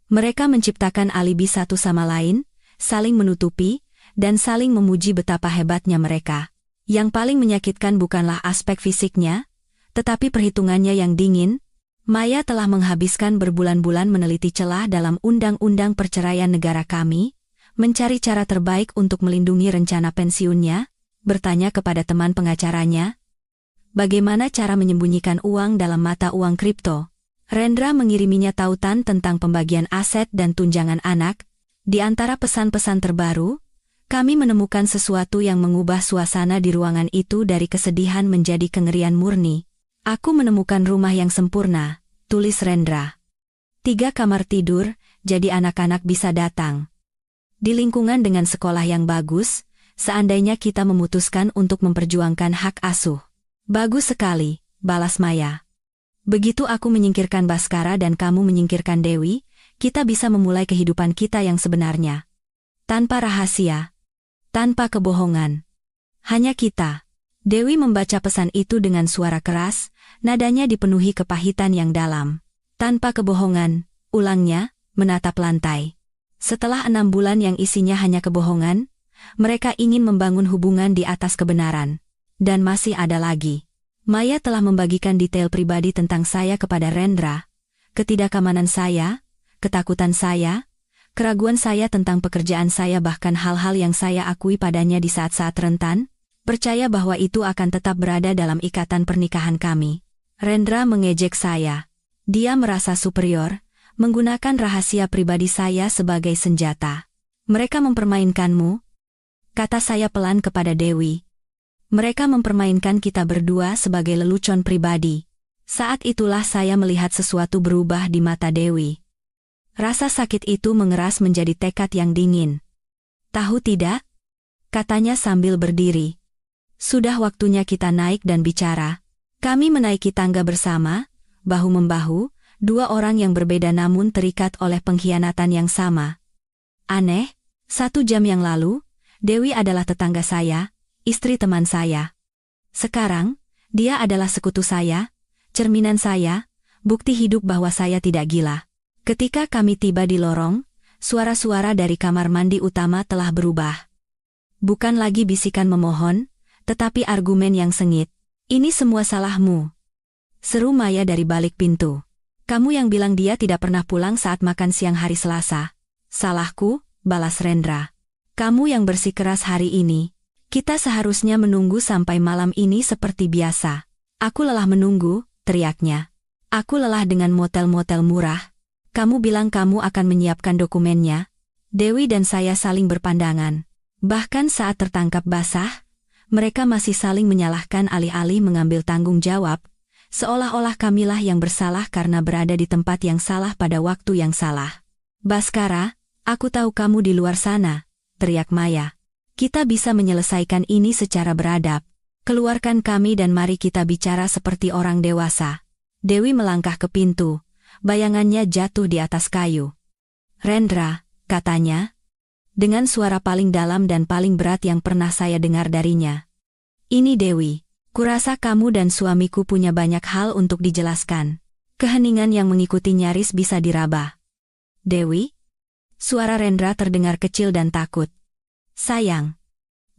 Mereka menciptakan alibi satu sama lain, saling menutupi, dan saling memuji betapa hebatnya mereka. Yang paling menyakitkan bukanlah aspek fisiknya, tetapi perhitungannya yang dingin. Maya telah menghabiskan berbulan-bulan meneliti celah dalam undang-undang perceraian negara kami, mencari cara terbaik untuk melindungi rencana pensiunnya, bertanya kepada teman pengacaranya, bagaimana cara menyembunyikan uang dalam mata uang kripto. Rendra mengiriminya tautan tentang pembagian aset dan tunjangan anak. Di antara pesan-pesan terbaru, kami menemukan sesuatu yang mengubah suasana di ruangan itu dari kesedihan menjadi kengerian murni. Aku menemukan rumah yang sempurna, tulis Rendra. 3 kamar tidur, jadi anak-anak bisa datang. Di lingkungan dengan sekolah yang bagus, seandainya kita memutuskan untuk memperjuangkan hak asuh. Bagus sekali, balas Maya. Begitu aku menyingkirkan Bhaskara dan kamu menyingkirkan Dewi, kita bisa memulai kehidupan kita yang sebenarnya. Tanpa rahasia. Tanpa kebohongan. Hanya kita. Dewi membaca pesan itu dengan suara keras, nadanya dipenuhi kepahitan yang dalam. Tanpa kebohongan, ulangnya, menatap lantai. Setelah 6 bulan yang isinya hanya kebohongan, mereka ingin membangun hubungan di atas kebenaran. Dan masih ada lagi. Maya telah membagikan detail pribadi tentang saya kepada Rendra. Ketidakamanan saya, ketakutan saya, keraguan saya tentang pekerjaan saya bahkan hal-hal yang saya akui padanya di saat-saat rentan, percaya bahwa itu akan tetap berada dalam ikatan pernikahan kami. Rendra mengejek saya. Dia merasa superior, menggunakan rahasia pribadi saya sebagai senjata. Mereka mempermainkanmu, kata saya pelan kepada Dewi. Mereka mempermainkan kita berdua sebagai lelucon pribadi. Saat itulah saya melihat sesuatu berubah di mata Dewi. Rasa sakit itu mengeras menjadi tekad yang dingin. Tahu tidak? Katanya sambil berdiri. Sudah waktunya kita naik dan bicara. Kami menaiki tangga bersama, bahu-membahu, 2 orang yang berbeda namun terikat oleh pengkhianatan yang sama. Aneh, 1 jam yang lalu, Dewi adalah tetangga saya, istri teman saya. Sekarang, dia adalah sekutu saya, cerminan saya, bukti hidup bahwa saya tidak gila. Ketika kami tiba di lorong, suara-suara dari kamar mandi utama telah berubah. Bukan lagi bisikan memohon, tetapi argumen yang sengit. Ini semua salahmu. Seru Maya dari balik pintu. Kamu yang bilang dia tidak pernah pulang saat makan siang hari Selasa. Salahku, balas Rendra. Kamu yang bersikeras hari ini. Kita seharusnya menunggu sampai malam ini seperti biasa. Aku lelah menunggu, teriaknya. Aku lelah dengan motel-motel murah. Kamu bilang kamu akan menyiapkan dokumennya. Dewi dan saya saling berpandangan. Bahkan saat tertangkap basah, mereka masih saling menyalahkan alih-alih mengambil tanggung jawab, seolah-olah kamilah yang bersalah karena berada di tempat yang salah pada waktu yang salah. Bhaskara, aku tahu kamu di luar sana, teriak Maya. Kita bisa menyelesaikan ini secara beradab. Keluarkan kami dan mari kita bicara seperti orang dewasa. Dewi melangkah ke pintu, bayangannya jatuh di atas kayu. Rendra, katanya, dengan suara paling dalam dan paling berat yang pernah saya dengar darinya. Ini Dewi, kurasa kamu dan suamiku punya banyak hal untuk dijelaskan. Keheningan yang mengikuti nyaris bisa diraba. Dewi? Suara Rendra terdengar kecil dan takut. Sayang,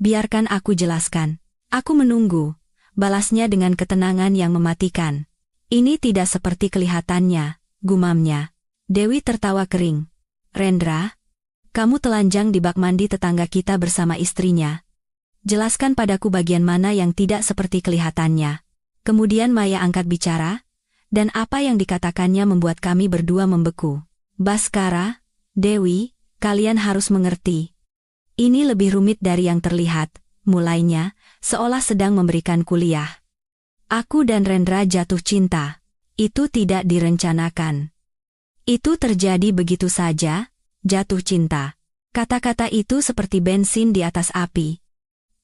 biarkan aku jelaskan. Aku menunggu, balasnya dengan ketenangan yang mematikan. Ini tidak seperti kelihatannya, gumamnya. Dewi tertawa kering. Rendra, kamu telanjang di bak mandi tetangga kita bersama istrinya. Jelaskan padaku bagian mana yang tidak seperti kelihatannya. Kemudian Maya angkat bicara, dan apa yang dikatakannya membuat kami berdua membeku. Bhaskara, Dewi, kalian harus mengerti. Ini lebih rumit dari yang terlihat, mulainya, seolah sedang memberikan kuliah. Aku dan Rendra jatuh cinta. Itu tidak direncanakan. Itu terjadi begitu saja. Jatuh cinta. Kata-kata itu seperti bensin di atas api.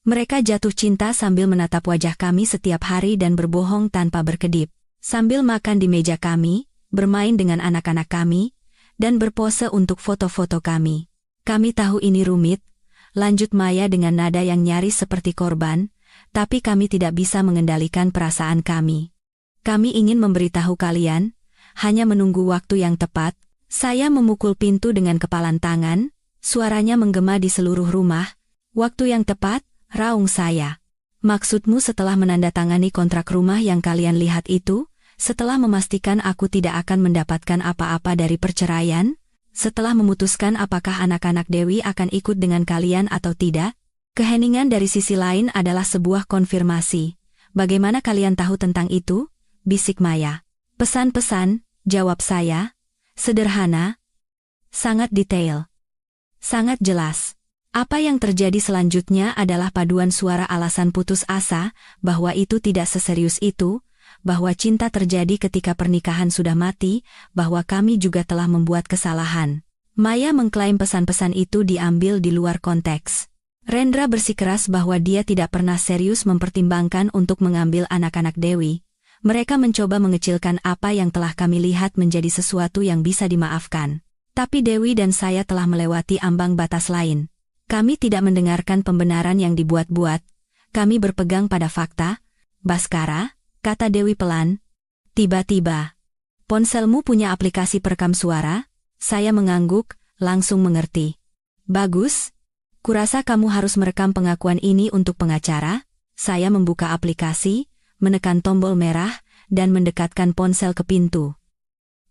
Mereka jatuh cinta sambil menatap wajah kami setiap hari dan berbohong tanpa berkedip. Sambil makan di meja kami, bermain dengan anak-anak kami, dan berpose untuk foto-foto kami. Kami tahu ini rumit, lanjut Maya dengan nada yang nyaris seperti korban, tapi kami tidak bisa mengendalikan perasaan kami. Kami ingin memberitahu kalian, hanya menunggu waktu yang tepat. Saya memukul pintu dengan kepalan tangan, Suaranya menggema di seluruh rumah. Waktu yang tepat, raung saya. Maksudmu setelah menandatangani kontrak rumah yang kalian lihat itu? Setelah memastikan aku tidak akan mendapatkan apa-apa dari perceraian? Setelah memutuskan apakah anak-anak Dewi akan ikut dengan kalian atau tidak? Keheningan dari sisi lain adalah sebuah konfirmasi. Bagaimana kalian tahu tentang itu? Bisik Maya. Pesan-pesan, jawab saya. Sederhana. Sangat detail. Sangat jelas. Apa yang terjadi selanjutnya adalah paduan suara alasan putus asa, bahwa itu tidak seserius itu, bahwa cinta terjadi ketika pernikahan sudah mati, bahwa kami juga telah membuat kesalahan. Maya mengklaim pesan-pesan itu diambil di luar konteks. Rendra bersikeras bahwa dia tidak pernah serius mempertimbangkan untuk mengambil anak-anak Dewi. Mereka mencoba mengecilkan apa yang telah kami lihat menjadi sesuatu yang bisa dimaafkan. Tapi Dewi dan saya telah melewati ambang batas lain. Kami tidak mendengarkan pembenaran yang dibuat-buat. Kami berpegang pada fakta. Baskara, kata Dewi pelan. Tiba-tiba. Ponselmu punya aplikasi perekam suara? Saya mengangguk, langsung mengerti. Bagus. Kurasa kamu harus merekam pengakuan ini untuk pengacara. Saya membuka aplikasi, menekan tombol merah, dan mendekatkan ponsel ke pintu.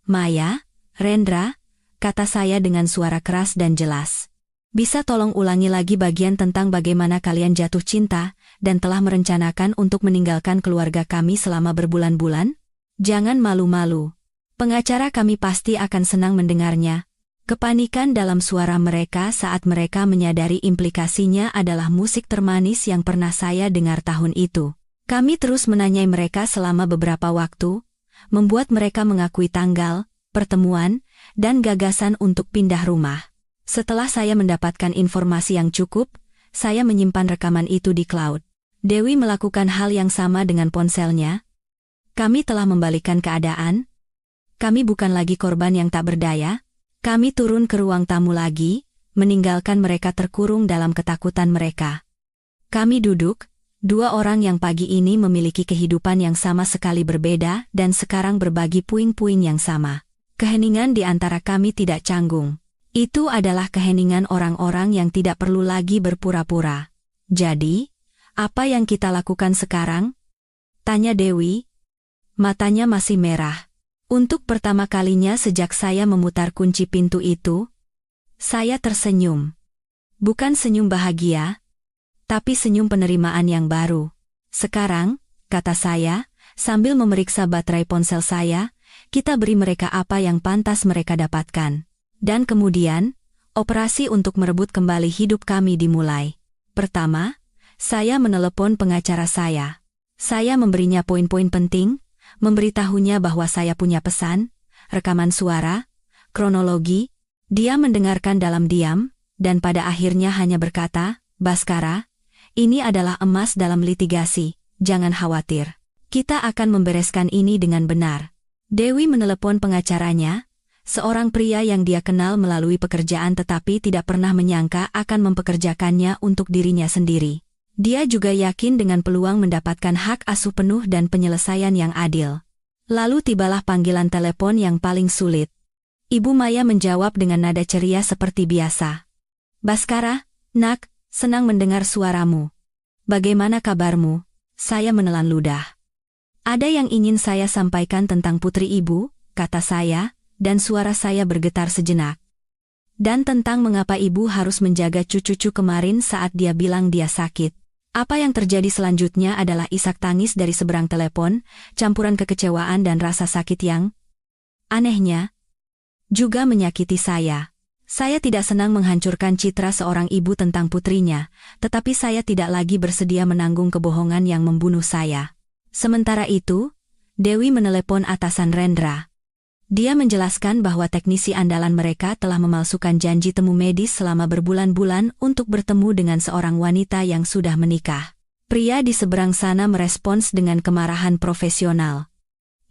Maya, Rendra, kata saya dengan suara keras dan jelas. Bisa tolong ulangi lagi bagian tentang bagaimana kalian jatuh cinta, dan telah merencanakan untuk meninggalkan keluarga kami selama berbulan-bulan? Jangan malu-malu. Pengacara kami pasti akan senang mendengarnya. Kepanikan dalam suara mereka saat mereka menyadari implikasinya adalah musik termanis yang pernah saya dengar tahun itu. Kami terus menanyai mereka selama beberapa waktu, membuat mereka mengakui tanggal, pertemuan, dan gagasan untuk pindah rumah. Setelah saya mendapatkan informasi yang cukup, saya menyimpan rekaman itu di cloud. Dewi melakukan hal yang sama dengan ponselnya. Kami telah membalikkan keadaan. Kami bukan lagi korban yang tak berdaya. Kami turun ke ruang tamu lagi, meninggalkan mereka terkurung dalam ketakutan mereka. Kami duduk, dua orang yang pagi ini memiliki kehidupan yang sama sekali berbeda dan sekarang berbagi puing-puing yang sama. Keheningan di antara kami tidak canggung. Itu adalah keheningan orang-orang yang tidak perlu lagi berpura-pura. Jadi, apa yang kita lakukan sekarang? Tanya Dewi. Matanya masih merah. Untuk pertama kalinya sejak saya memutar kunci pintu itu, saya tersenyum. Bukan senyum bahagia, tapi senyum penerimaan yang baru. Sekarang, kata saya, sambil memeriksa baterai ponsel saya, kita beri mereka apa yang pantas mereka dapatkan. Dan kemudian, operasi untuk merebut kembali hidup kami dimulai. Pertama, saya menelepon pengacara saya. Saya memberinya poin-poin penting, memberitahunya bahwa saya punya pesan, rekaman suara, kronologi. Dia mendengarkan dalam diam, dan pada akhirnya hanya berkata, Baskara, ini adalah emas dalam litigasi, jangan khawatir. Kita akan membereskan ini dengan benar. Dewi menelepon pengacaranya, seorang pria yang dia kenal melalui pekerjaan tetapi tidak pernah menyangka akan mempekerjakannya untuk dirinya sendiri. Dia juga yakin dengan peluang mendapatkan hak asuh penuh dan penyelesaian yang adil. Lalu tibalah panggilan telepon yang paling sulit. Ibu Maya menjawab dengan nada ceria seperti biasa. Baskara, nak, senang mendengar suaramu. Bagaimana kabarmu? Saya menelan ludah. Ada yang ingin saya sampaikan tentang putri ibu, kata saya, dan suara saya bergetar sejenak. Dan tentang mengapa ibu harus menjaga cucu-cucu kemarin saat dia bilang dia sakit. Apa yang terjadi selanjutnya adalah isak tangis dari seberang telepon, campuran kekecewaan dan rasa sakit yang, anehnya, juga menyakiti saya. Saya tidak senang menghancurkan citra seorang ibu tentang putrinya, tetapi saya tidak lagi bersedia menanggung kebohongan yang membunuh saya. Sementara itu, Dewi menelepon atasan Rendra. Dia menjelaskan bahwa teknisi andalan mereka telah memalsukan janji temu medis selama berbulan-bulan untuk bertemu dengan seorang wanita yang sudah menikah. Pria di seberang sana merespons dengan kemarahan profesional.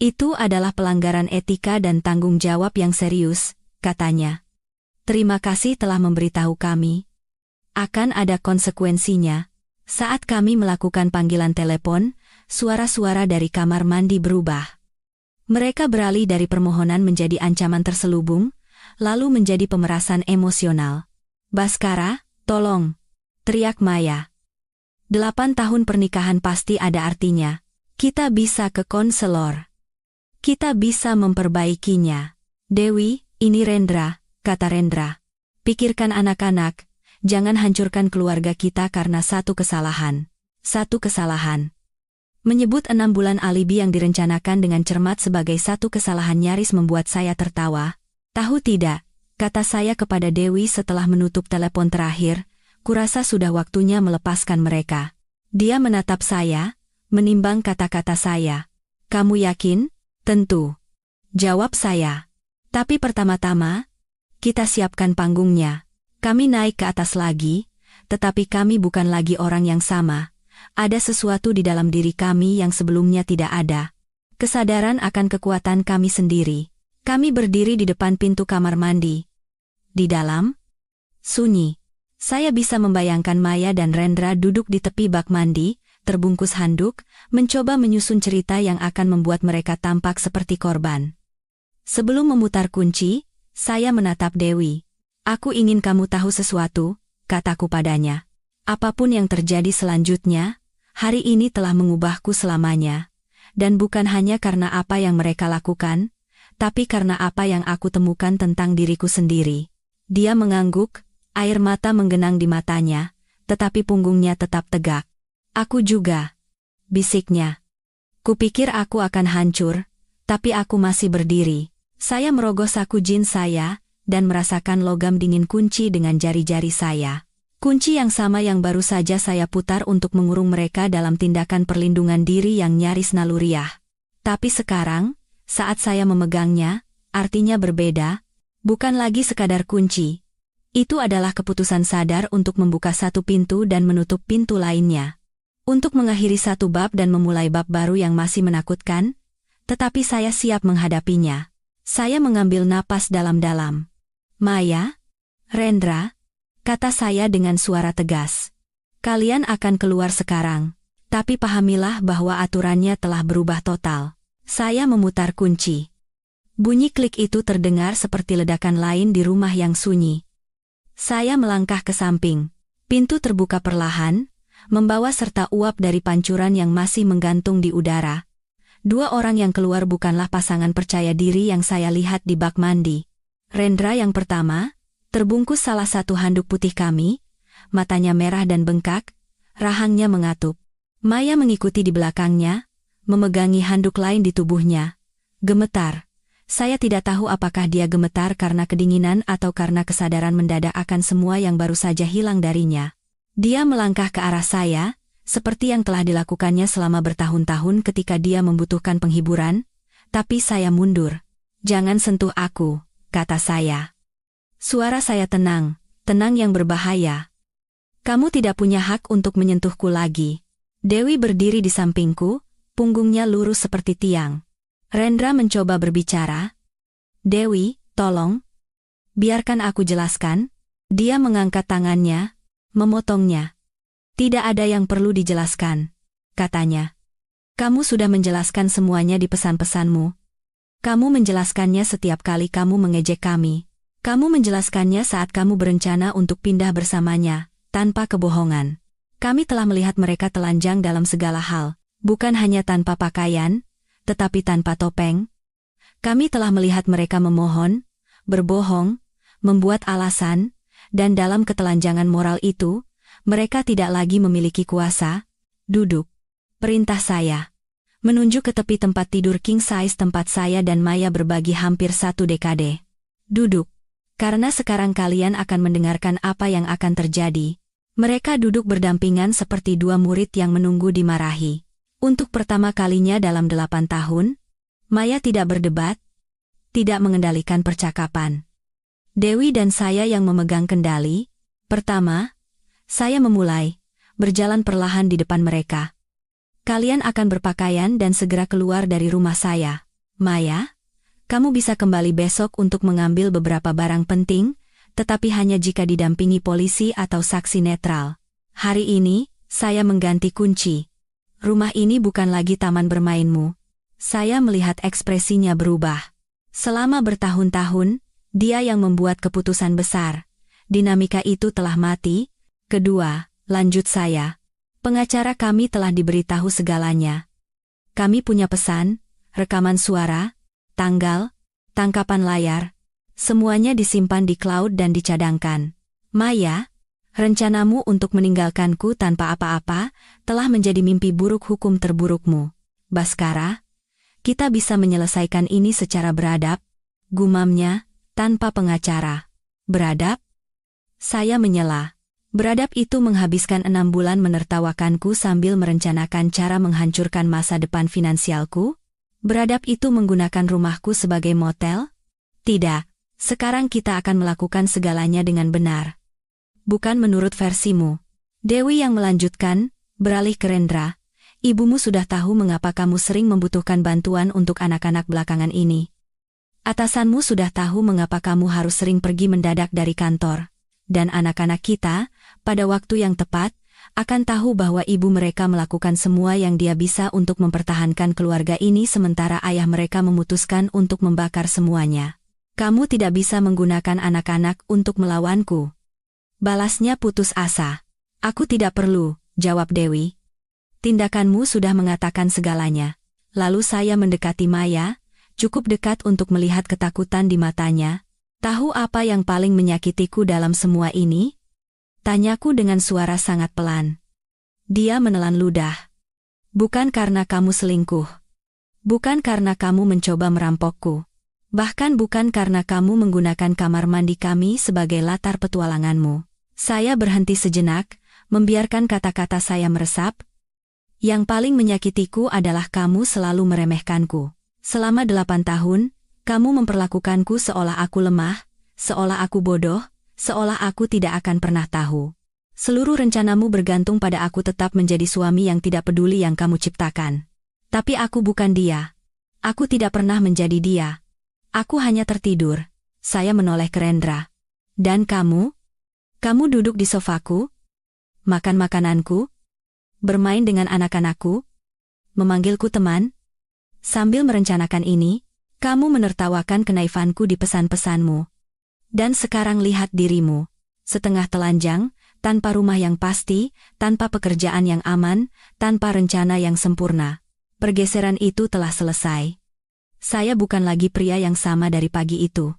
Itu adalah pelanggaran etika dan tanggung jawab yang serius, katanya. Terima kasih telah memberitahu kami. Akan ada konsekuensinya. Saat kami melakukan panggilan telepon, suara-suara dari kamar mandi berubah. Mereka beralih dari permohonan menjadi ancaman terselubung, lalu menjadi pemerasan emosional. Baskara, tolong! Teriak Maya. 8 tahun pernikahan pasti ada artinya. Kita bisa ke konselor. Kita bisa memperbaikinya. Dewi, ini Rendra, kata Rendra. Pikirkan anak-anak, jangan hancurkan keluarga kita karena satu kesalahan. Satu kesalahan. Menyebut 6 bulan alibi yang direncanakan dengan cermat sebagai satu kesalahan nyaris membuat saya tertawa. Tahu tidak, kata saya kepada Dewi setelah menutup telepon terakhir, kurasa sudah waktunya melepaskan mereka. Dia menatap saya, menimbang kata-kata saya. Kamu yakin? Tentu. Jawab saya. Tapi pertama-tama, kita siapkan panggungnya. Kami naik ke atas lagi, tetapi kami bukan lagi orang yang sama. Ada sesuatu di dalam diri kami yang sebelumnya tidak ada. Kesadaran akan kekuatan kami sendiri. Kami berdiri di depan pintu kamar mandi. Di dalam, sunyi. Saya bisa membayangkan Maya dan Rendra duduk di tepi bak mandi, terbungkus handuk, mencoba menyusun cerita yang akan membuat mereka tampak seperti korban. Sebelum memutar kunci, saya menatap Dewi. Aku ingin kamu tahu sesuatu, kataku padanya. Apapun yang terjadi selanjutnya, hari ini telah mengubahku selamanya. Dan bukan hanya karena apa yang mereka lakukan, tapi karena apa yang aku temukan tentang diriku sendiri. Dia mengangguk, air mata menggenang di matanya, tetapi punggungnya tetap tegak. Aku juga, bisiknya. Kupikir aku akan hancur, tapi aku masih berdiri. Saya merogoh saku jins saya, dan merasakan logam dingin kunci dengan jari-jari saya. Kunci yang sama yang baru saja saya putar untuk mengurung mereka dalam tindakan perlindungan diri yang nyaris naluriah. Tapi sekarang, saat saya memegangnya, artinya berbeda, bukan lagi sekadar kunci. Itu adalah keputusan sadar untuk membuka satu pintu dan menutup pintu lainnya. Untuk mengakhiri satu bab dan memulai bab baru yang masih menakutkan, tetapi saya siap menghadapinya. Saya mengambil napas dalam-dalam. Maya, Rendra, kata saya dengan suara tegas. Kalian akan keluar sekarang, tapi pahamilah bahwa aturannya telah berubah total. Saya memutar kunci. Bunyi klik itu terdengar seperti ledakan lain di rumah yang sunyi. Saya melangkah ke samping. Pintu terbuka perlahan, membawa serta uap dari pancuran yang masih menggantung di udara. 2 orang yang keluar bukanlah pasangan percaya diri yang saya lihat di bak mandi. Rendra yang pertama, terbungkus salah satu handuk putih kami, matanya merah dan bengkak, rahangnya mengatup. Maya mengikuti di belakangnya, memegangi handuk lain di tubuhnya. Gemetar. Saya tidak tahu apakah dia gemetar karena kedinginan atau karena kesadaran mendadak akan semua yang baru saja hilang darinya. Dia melangkah ke arah saya, seperti yang telah dilakukannya selama bertahun-tahun ketika dia membutuhkan penghiburan, tapi saya mundur. Jangan sentuh aku, kata saya. Suara saya tenang, tenang yang berbahaya. Kamu tidak punya hak untuk menyentuhku lagi. Dewi berdiri di sampingku, punggungnya lurus seperti tiang. Rendra mencoba berbicara. Dewi, tolong. Biarkan aku jelaskan. Dia mengangkat tangannya, memotongnya. Tidak ada yang perlu dijelaskan, katanya. Kamu sudah menjelaskan semuanya di pesan-pesanmu. Kamu menjelaskannya setiap kali kamu mengejek kami. Kamu menjelaskannya saat kamu berencana untuk pindah bersamanya, tanpa kebohongan. Kami telah melihat mereka telanjang dalam segala hal, bukan hanya tanpa pakaian, tetapi tanpa topeng. Kami telah melihat mereka memohon, berbohong, membuat alasan, dan dalam ketelanjangan moral itu, mereka tidak lagi memiliki kuasa. Duduk. Perintah saya. Menunjuk ke tepi tempat tidur king size tempat saya dan Maya berbagi hampir 1 dekade. Duduk. Karena sekarang kalian akan mendengarkan apa yang akan terjadi. Mereka duduk berdampingan seperti 2 murid yang menunggu dimarahi. Untuk pertama kalinya dalam 8 tahun, Maya tidak berdebat, tidak mengendalikan percakapan. Dewi dan saya yang memegang kendali. Pertama, saya memulai, berjalan perlahan di depan mereka. Kalian akan berpakaian dan segera keluar dari rumah saya. Maya, kamu bisa kembali besok untuk mengambil beberapa barang penting, tetapi hanya jika didampingi polisi atau saksi netral. Hari ini, saya mengganti kunci. Rumah ini bukan lagi taman bermainmu. Saya melihat ekspresinya berubah. Selama bertahun-tahun, dia yang membuat keputusan besar. dinamika itu telah mati. Kedua, lanjut saya. Pengacara kami telah diberitahu segalanya. Kami punya pesan, rekaman suara, tanggal, tangkapan layar. Semuanya disimpan di cloud dan dicadangkan. Maya, rencanamu untuk meninggalkanku tanpa apa-apa telah menjadi mimpi buruk hukum terburukmu. Baskara, kita bisa menyelesaikan ini secara beradab, gumamnya, tanpa pengacara. Beradab? Saya menyela. Beradab itu menghabiskan 6 bulan menertawakanku sambil merencanakan cara menghancurkan masa depan finansialku? Beradab itu menggunakan rumahku sebagai motel? Tidak, sekarang kita akan melakukan segalanya dengan benar. Bukan menurut versimu. Dewi yang melanjutkan, beralih ke Rendra. Ibumu sudah tahu mengapa kamu sering membutuhkan bantuan untuk anak-anak belakangan ini. Atasanmu sudah tahu mengapa kamu harus sering pergi mendadak dari kantor. Dan anak-anak kita, pada waktu yang tepat, akan tahu bahwa ibu mereka melakukan semua yang dia bisa untuk mempertahankan keluarga ini sementara ayah mereka memutuskan untuk membakar semuanya. Kamu tidak bisa menggunakan anak-anak untuk melawanku. Balasnya putus asa. Aku tidak perlu, jawab Dewi. Tindakanmu sudah mengatakan segalanya. Lalu saya mendekati Maya, cukup dekat untuk melihat ketakutan di matanya. Tahu apa yang paling menyakitiku dalam semua ini? Tanyaku dengan suara sangat pelan. Dia menelan ludah. Bukan karena kamu selingkuh. Bukan karena kamu mencoba merampokku. Bahkan bukan karena kamu menggunakan kamar mandi kami sebagai latar petualanganmu. Saya berhenti sejenak, membiarkan kata-kata saya meresap. Yang paling menyakitiku adalah kamu selalu meremehkanku. Selama 8 tahun, kamu memperlakukanku seolah aku lemah, seolah aku bodoh, seolah aku tidak akan pernah tahu. Seluruh rencanamu bergantung pada aku tetap menjadi suami yang tidak peduli yang kamu ciptakan. Tapi aku bukan dia. Aku tidak pernah menjadi dia. Aku hanya tertidur. Saya menoleh ke Rendra. Dan kamu? Kamu duduk di sofaku? Makan makananku? Bermain dengan anak-anakku? Memanggilku teman? Sambil merencanakan ini, kamu menertawakan kenaifanku di pesan-pesanmu. Dan sekarang lihat dirimu. Setengah telanjang, tanpa rumah yang pasti, tanpa pekerjaan yang aman, tanpa rencana yang sempurna. Pergeseran itu telah selesai. Saya bukan lagi pria yang sama dari pagi itu.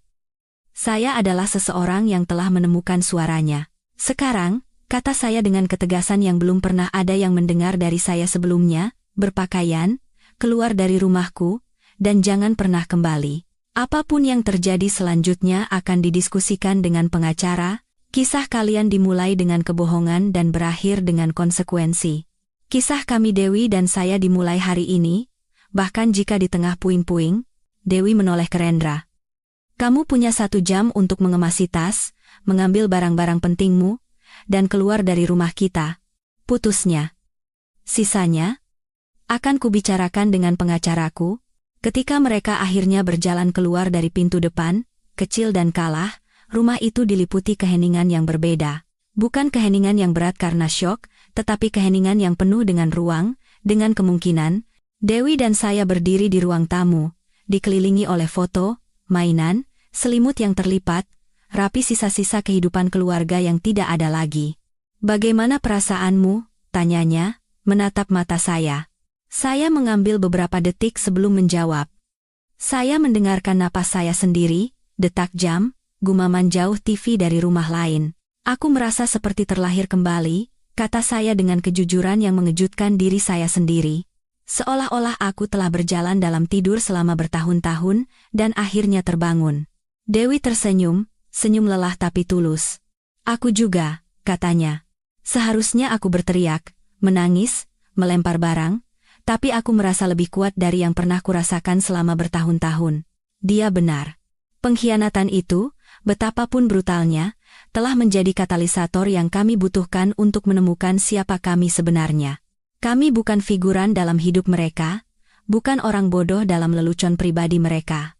Saya adalah seseorang yang telah menemukan suaranya. Sekarang, kata saya dengan ketegasan yang belum pernah ada yang mendengar dari saya sebelumnya, berpakaian, keluar dari rumahku, dan jangan pernah kembali. Apapun yang terjadi selanjutnya akan didiskusikan dengan pengacara, kisah kalian dimulai dengan kebohongan dan berakhir dengan konsekuensi. Kisah kami Dewi dan saya dimulai hari ini, bahkan jika di tengah puing-puing, Dewi menoleh ke Rendra. Kamu punya 1 jam untuk mengemasi tas, mengambil barang-barang pentingmu, dan keluar dari rumah kita. Putusnya. Sisanya akan kubicarakan dengan pengacaraku. Ketika mereka akhirnya berjalan keluar dari pintu depan, kecil dan kalah, rumah itu diliputi keheningan yang berbeda. Bukan keheningan yang berat karena syok, tetapi keheningan yang penuh dengan ruang, dengan kemungkinan. Dewi dan saya berdiri di ruang tamu, dikelilingi oleh foto, mainan, selimut yang terlipat, rapi sisa-sisa kehidupan keluarga yang tidak ada lagi. Bagaimana perasaanmu? Tanyanya, menatap mata saya. Saya mengambil beberapa detik sebelum menjawab. Saya mendengarkan napas saya sendiri, detak jam, gumaman jauh TV dari rumah lain. Aku merasa seperti terlahir kembali, kata saya dengan kejujuran yang mengejutkan diri saya sendiri. Seolah-olah aku telah berjalan dalam tidur selama bertahun-tahun, dan akhirnya terbangun. Dewi tersenyum, senyum lelah tapi tulus. Aku juga, katanya. Seharusnya aku berteriak, menangis, melempar barang, tapi aku merasa lebih kuat dari yang pernah kurasakan selama bertahun-tahun. Dia benar. Pengkhianatan itu, betapapun brutalnya, telah menjadi katalisator yang kami butuhkan untuk menemukan siapa kami sebenarnya. Kami bukan figuran dalam hidup mereka, bukan orang bodoh dalam lelucon pribadi mereka.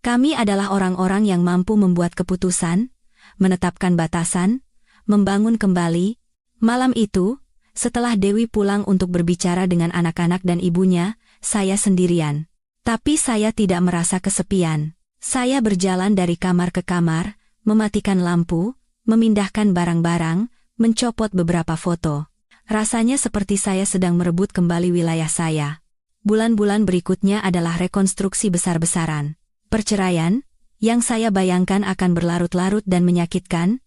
Kami adalah orang-orang yang mampu membuat keputusan, menetapkan batasan, membangun kembali. Malam itu, setelah Dewi pulang untuk berbicara dengan anak-anak dan ibunya, saya sendirian. Tapi saya tidak merasa kesepian. Saya berjalan dari kamar ke kamar, mematikan lampu, memindahkan barang-barang, mencopot beberapa foto. Rasanya seperti saya sedang merebut kembali wilayah saya. Bulan-bulan berikutnya adalah rekonstruksi besar-besaran. Perceraian, yang saya bayangkan akan berlarut-larut dan menyakitkan,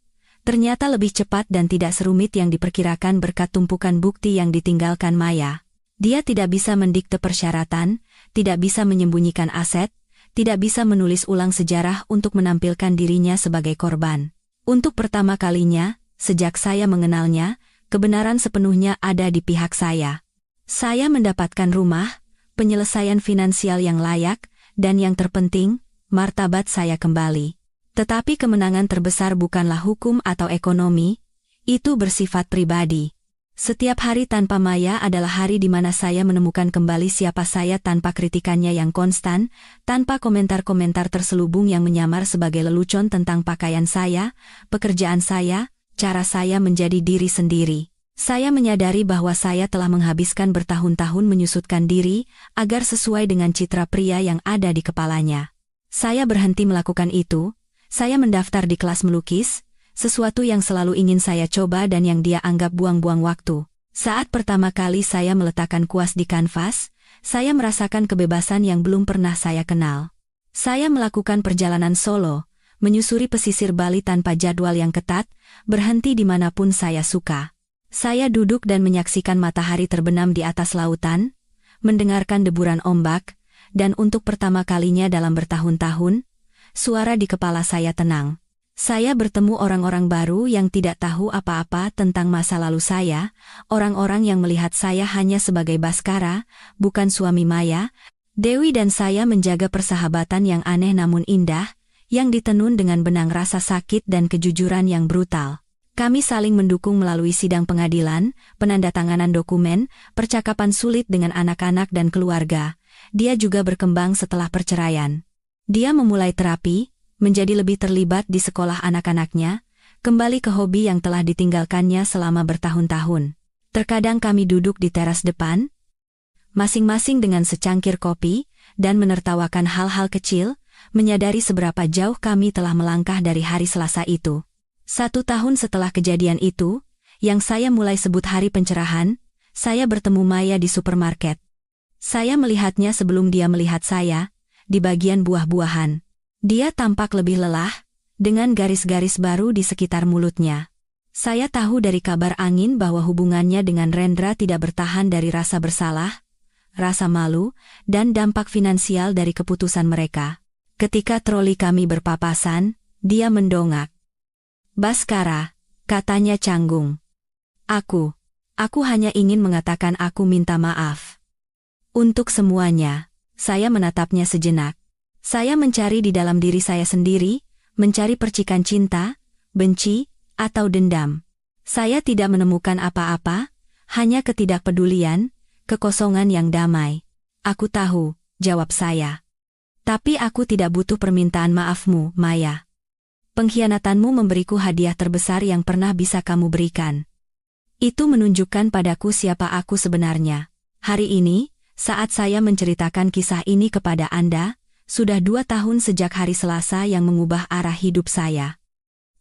ternyata lebih cepat dan tidak serumit yang diperkirakan berkat tumpukan bukti yang ditinggalkan Maya. Dia tidak bisa mendikte persyaratan, tidak bisa menyembunyikan aset, tidak bisa menulis ulang sejarah untuk menampilkan dirinya sebagai korban. Untuk pertama kalinya, sejak saya mengenalnya, kebenaran sepenuhnya ada di pihak saya. Saya mendapatkan rumah, penyelesaian finansial yang layak, dan yang terpenting, martabat saya kembali. Tetapi kemenangan terbesar bukanlah hukum atau ekonomi, itu bersifat pribadi. Setiap hari tanpa Maya adalah hari di mana saya menemukan kembali siapa saya tanpa kritikannya yang konstan, tanpa komentar-komentar terselubung yang menyamar sebagai lelucon tentang pakaian saya, pekerjaan saya, cara saya menjadi diri sendiri. Saya menyadari bahwa saya telah menghabiskan bertahun-tahun menyusutkan diri agar sesuai dengan citra pria yang ada di kepalanya. Saya berhenti melakukan itu, saya mendaftar di kelas melukis, sesuatu yang selalu ingin saya coba dan yang dia anggap buang-buang waktu. Saat pertama kali saya meletakkan kuas di kanvas, saya merasakan kebebasan yang belum pernah saya kenal. Saya melakukan perjalanan solo, menyusuri pesisir Bali tanpa jadwal yang ketat, berhenti dimanapun saya suka. Saya duduk dan menyaksikan matahari terbenam di atas lautan, mendengarkan deburan ombak, dan untuk pertama kalinya dalam bertahun-tahun, suara di kepala saya tenang. Saya bertemu orang-orang baru yang tidak tahu apa-apa tentang masa lalu saya, orang-orang yang melihat saya hanya sebagai Baskara, bukan suami Maya. Dewi dan saya menjaga persahabatan yang aneh namun indah, yang ditenun dengan benang rasa sakit dan kejujuran yang brutal. Kami saling mendukung melalui sidang pengadilan, penandatanganan dokumen, percakapan sulit dengan anak-anak dan keluarga. Dia juga berkembang setelah perceraian. Dia memulai terapi, menjadi lebih terlibat di sekolah anak-anaknya, kembali ke hobi yang telah ditinggalkannya selama bertahun-tahun. Terkadang kami duduk di teras depan, masing-masing dengan secangkir kopi, dan menertawakan hal-hal kecil, menyadari seberapa jauh kami telah melangkah dari hari Selasa itu. 1 tahun setelah kejadian itu, yang saya mulai sebut hari pencerahan, saya bertemu Maya di supermarket. Saya melihatnya sebelum dia melihat saya, di bagian buah-buahan. Dia tampak lebih lelah, dengan garis-garis baru di sekitar mulutnya. Saya tahu dari kabar angin bahwa hubungannya dengan Rendra tidak bertahan dari rasa bersalah, rasa malu, dan dampak finansial dari keputusan mereka. Ketika troli kami berpapasan, dia mendongak. "Baskara," katanya canggung. Aku hanya ingin mengatakan aku minta maaf. Untuk semuanya, saya menatapnya sejenak. Saya mencari di dalam diri saya sendiri, mencari percikan cinta, benci, atau dendam. Saya tidak menemukan apa-apa, hanya ketidakpedulian, kekosongan yang damai. "Aku tahu," jawab saya. "Tapi aku tidak butuh permintaan maafmu, Maya. Pengkhianatanmu memberiku hadiah terbesar yang pernah bisa kamu berikan. Itu menunjukkan padaku siapa aku sebenarnya. Hari ini, saat saya menceritakan kisah ini kepada Anda, sudah 2 tahun sejak hari Selasa yang mengubah arah hidup saya.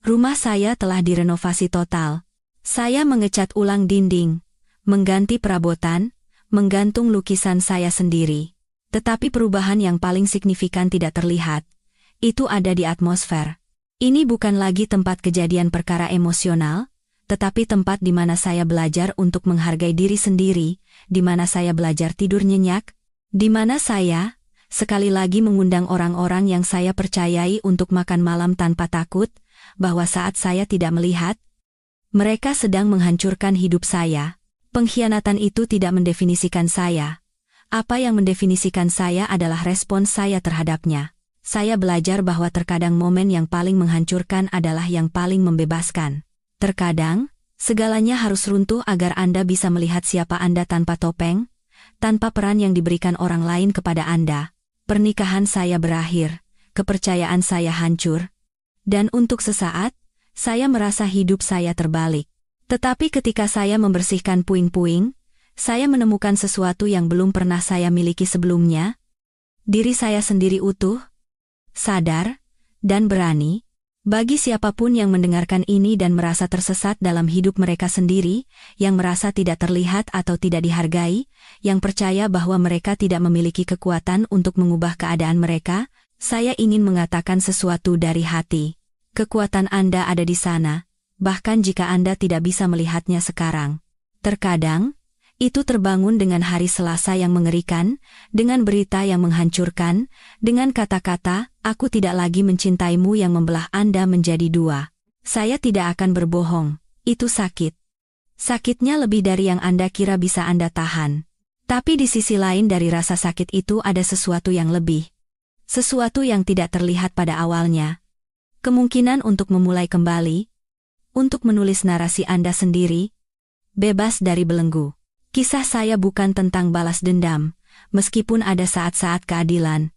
Rumah saya telah direnovasi total. Saya mengecat ulang dinding, mengganti perabotan, menggantung lukisan saya sendiri. Tetapi perubahan yang paling signifikan tidak terlihat. Itu ada di atmosfer. Ini bukan lagi tempat kejadian perkara emosional, tetapi tempat di mana saya belajar untuk menghargai diri sendiri, di mana saya belajar tidur nyenyak, di mana saya, sekali lagi mengundang orang-orang yang saya percayai untuk makan malam tanpa takut, bahwa saat saya tidak melihat, mereka sedang menghancurkan hidup saya. Pengkhianatan itu tidak mendefinisikan saya. Apa yang mendefinisikan saya adalah respons saya terhadapnya. Saya belajar bahwa terkadang momen yang paling menghancurkan adalah yang paling membebaskan. Terkadang, segalanya harus runtuh agar Anda bisa melihat siapa Anda tanpa topeng, tanpa peran yang diberikan orang lain kepada Anda. Pernikahan saya berakhir, kepercayaan saya hancur, dan untuk sesaat, saya merasa hidup saya terbalik. Tetapi ketika saya membersihkan puing-puing, saya menemukan sesuatu yang belum pernah saya miliki sebelumnya. Diri saya sendiri utuh, sadar, dan berani, Bagi siapapun yang mendengarkan ini dan merasa tersesat dalam hidup mereka sendiri, yang merasa tidak terlihat atau tidak dihargai, yang percaya bahwa mereka tidak memiliki kekuatan untuk mengubah keadaan mereka, saya ingin mengatakan sesuatu dari hati. Kekuatan Anda ada di sana, bahkan jika Anda tidak bisa melihatnya sekarang. Terkadang, itu terbangun dengan hari Selasa yang mengerikan, dengan berita yang menghancurkan, dengan kata-kata, "Aku tidak lagi mencintaimu" yang membelah Anda menjadi dua. Saya tidak akan berbohong, itu sakit. Sakitnya lebih dari yang Anda kira bisa Anda tahan. Tapi di sisi lain dari rasa sakit itu ada sesuatu yang lebih. Sesuatu yang tidak terlihat pada awalnya. Kemungkinan untuk memulai kembali, untuk menulis narasi Anda sendiri, bebas dari belenggu. Kisah saya bukan tentang balas dendam, meskipun ada saat-saat keadilan.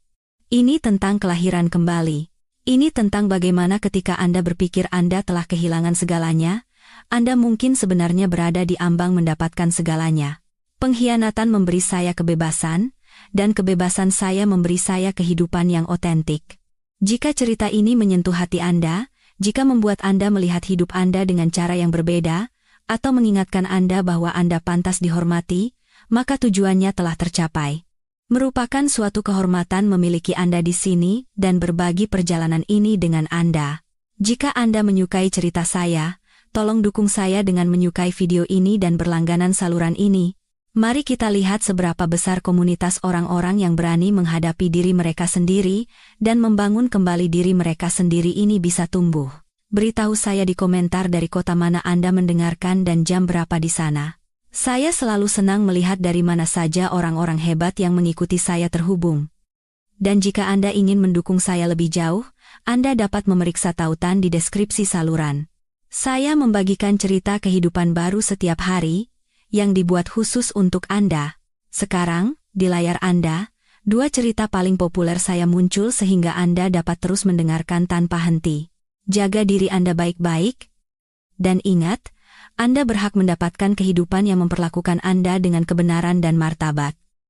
Ini tentang kelahiran kembali. Ini tentang bagaimana ketika Anda berpikir Anda telah kehilangan segalanya, Anda mungkin sebenarnya berada di ambang mendapatkan segalanya. Pengkhianatan memberi saya kebebasan, dan kebebasan saya memberi saya kehidupan yang otentik. Jika cerita ini menyentuh hati Anda, jika membuat Anda melihat hidup Anda dengan cara yang berbeda, atau mengingatkan Anda bahwa Anda pantas dihormati, maka tujuannya telah tercapai. Merupakan suatu kehormatan memiliki Anda di sini dan berbagi perjalanan ini dengan Anda. Jika Anda menyukai cerita saya, tolong dukung saya dengan menyukai video ini dan berlangganan saluran ini. Mari kita lihat seberapa besar komunitas orang-orang yang berani menghadapi diri mereka sendiri dan membangun kembali diri mereka sendiri ini bisa tumbuh. Beritahu saya di komentar dari kota mana Anda mendengarkan dan jam berapa di sana. Saya selalu senang melihat dari mana saja orang-orang hebat yang mengikuti saya terhubung. Dan jika Anda ingin mendukung saya lebih jauh, Anda dapat memeriksa tautan di deskripsi saluran. Saya membagikan cerita kehidupan baru setiap hari, yang dibuat khusus untuk Anda. Sekarang, di layar Anda, 2 cerita paling populer saya muncul sehingga Anda dapat terus mendengarkan tanpa henti. Jaga diri Anda baik-baik, dan ingat, Anda berhak mendapatkan kehidupan yang memperlakukan Anda dengan kebenaran dan martabat.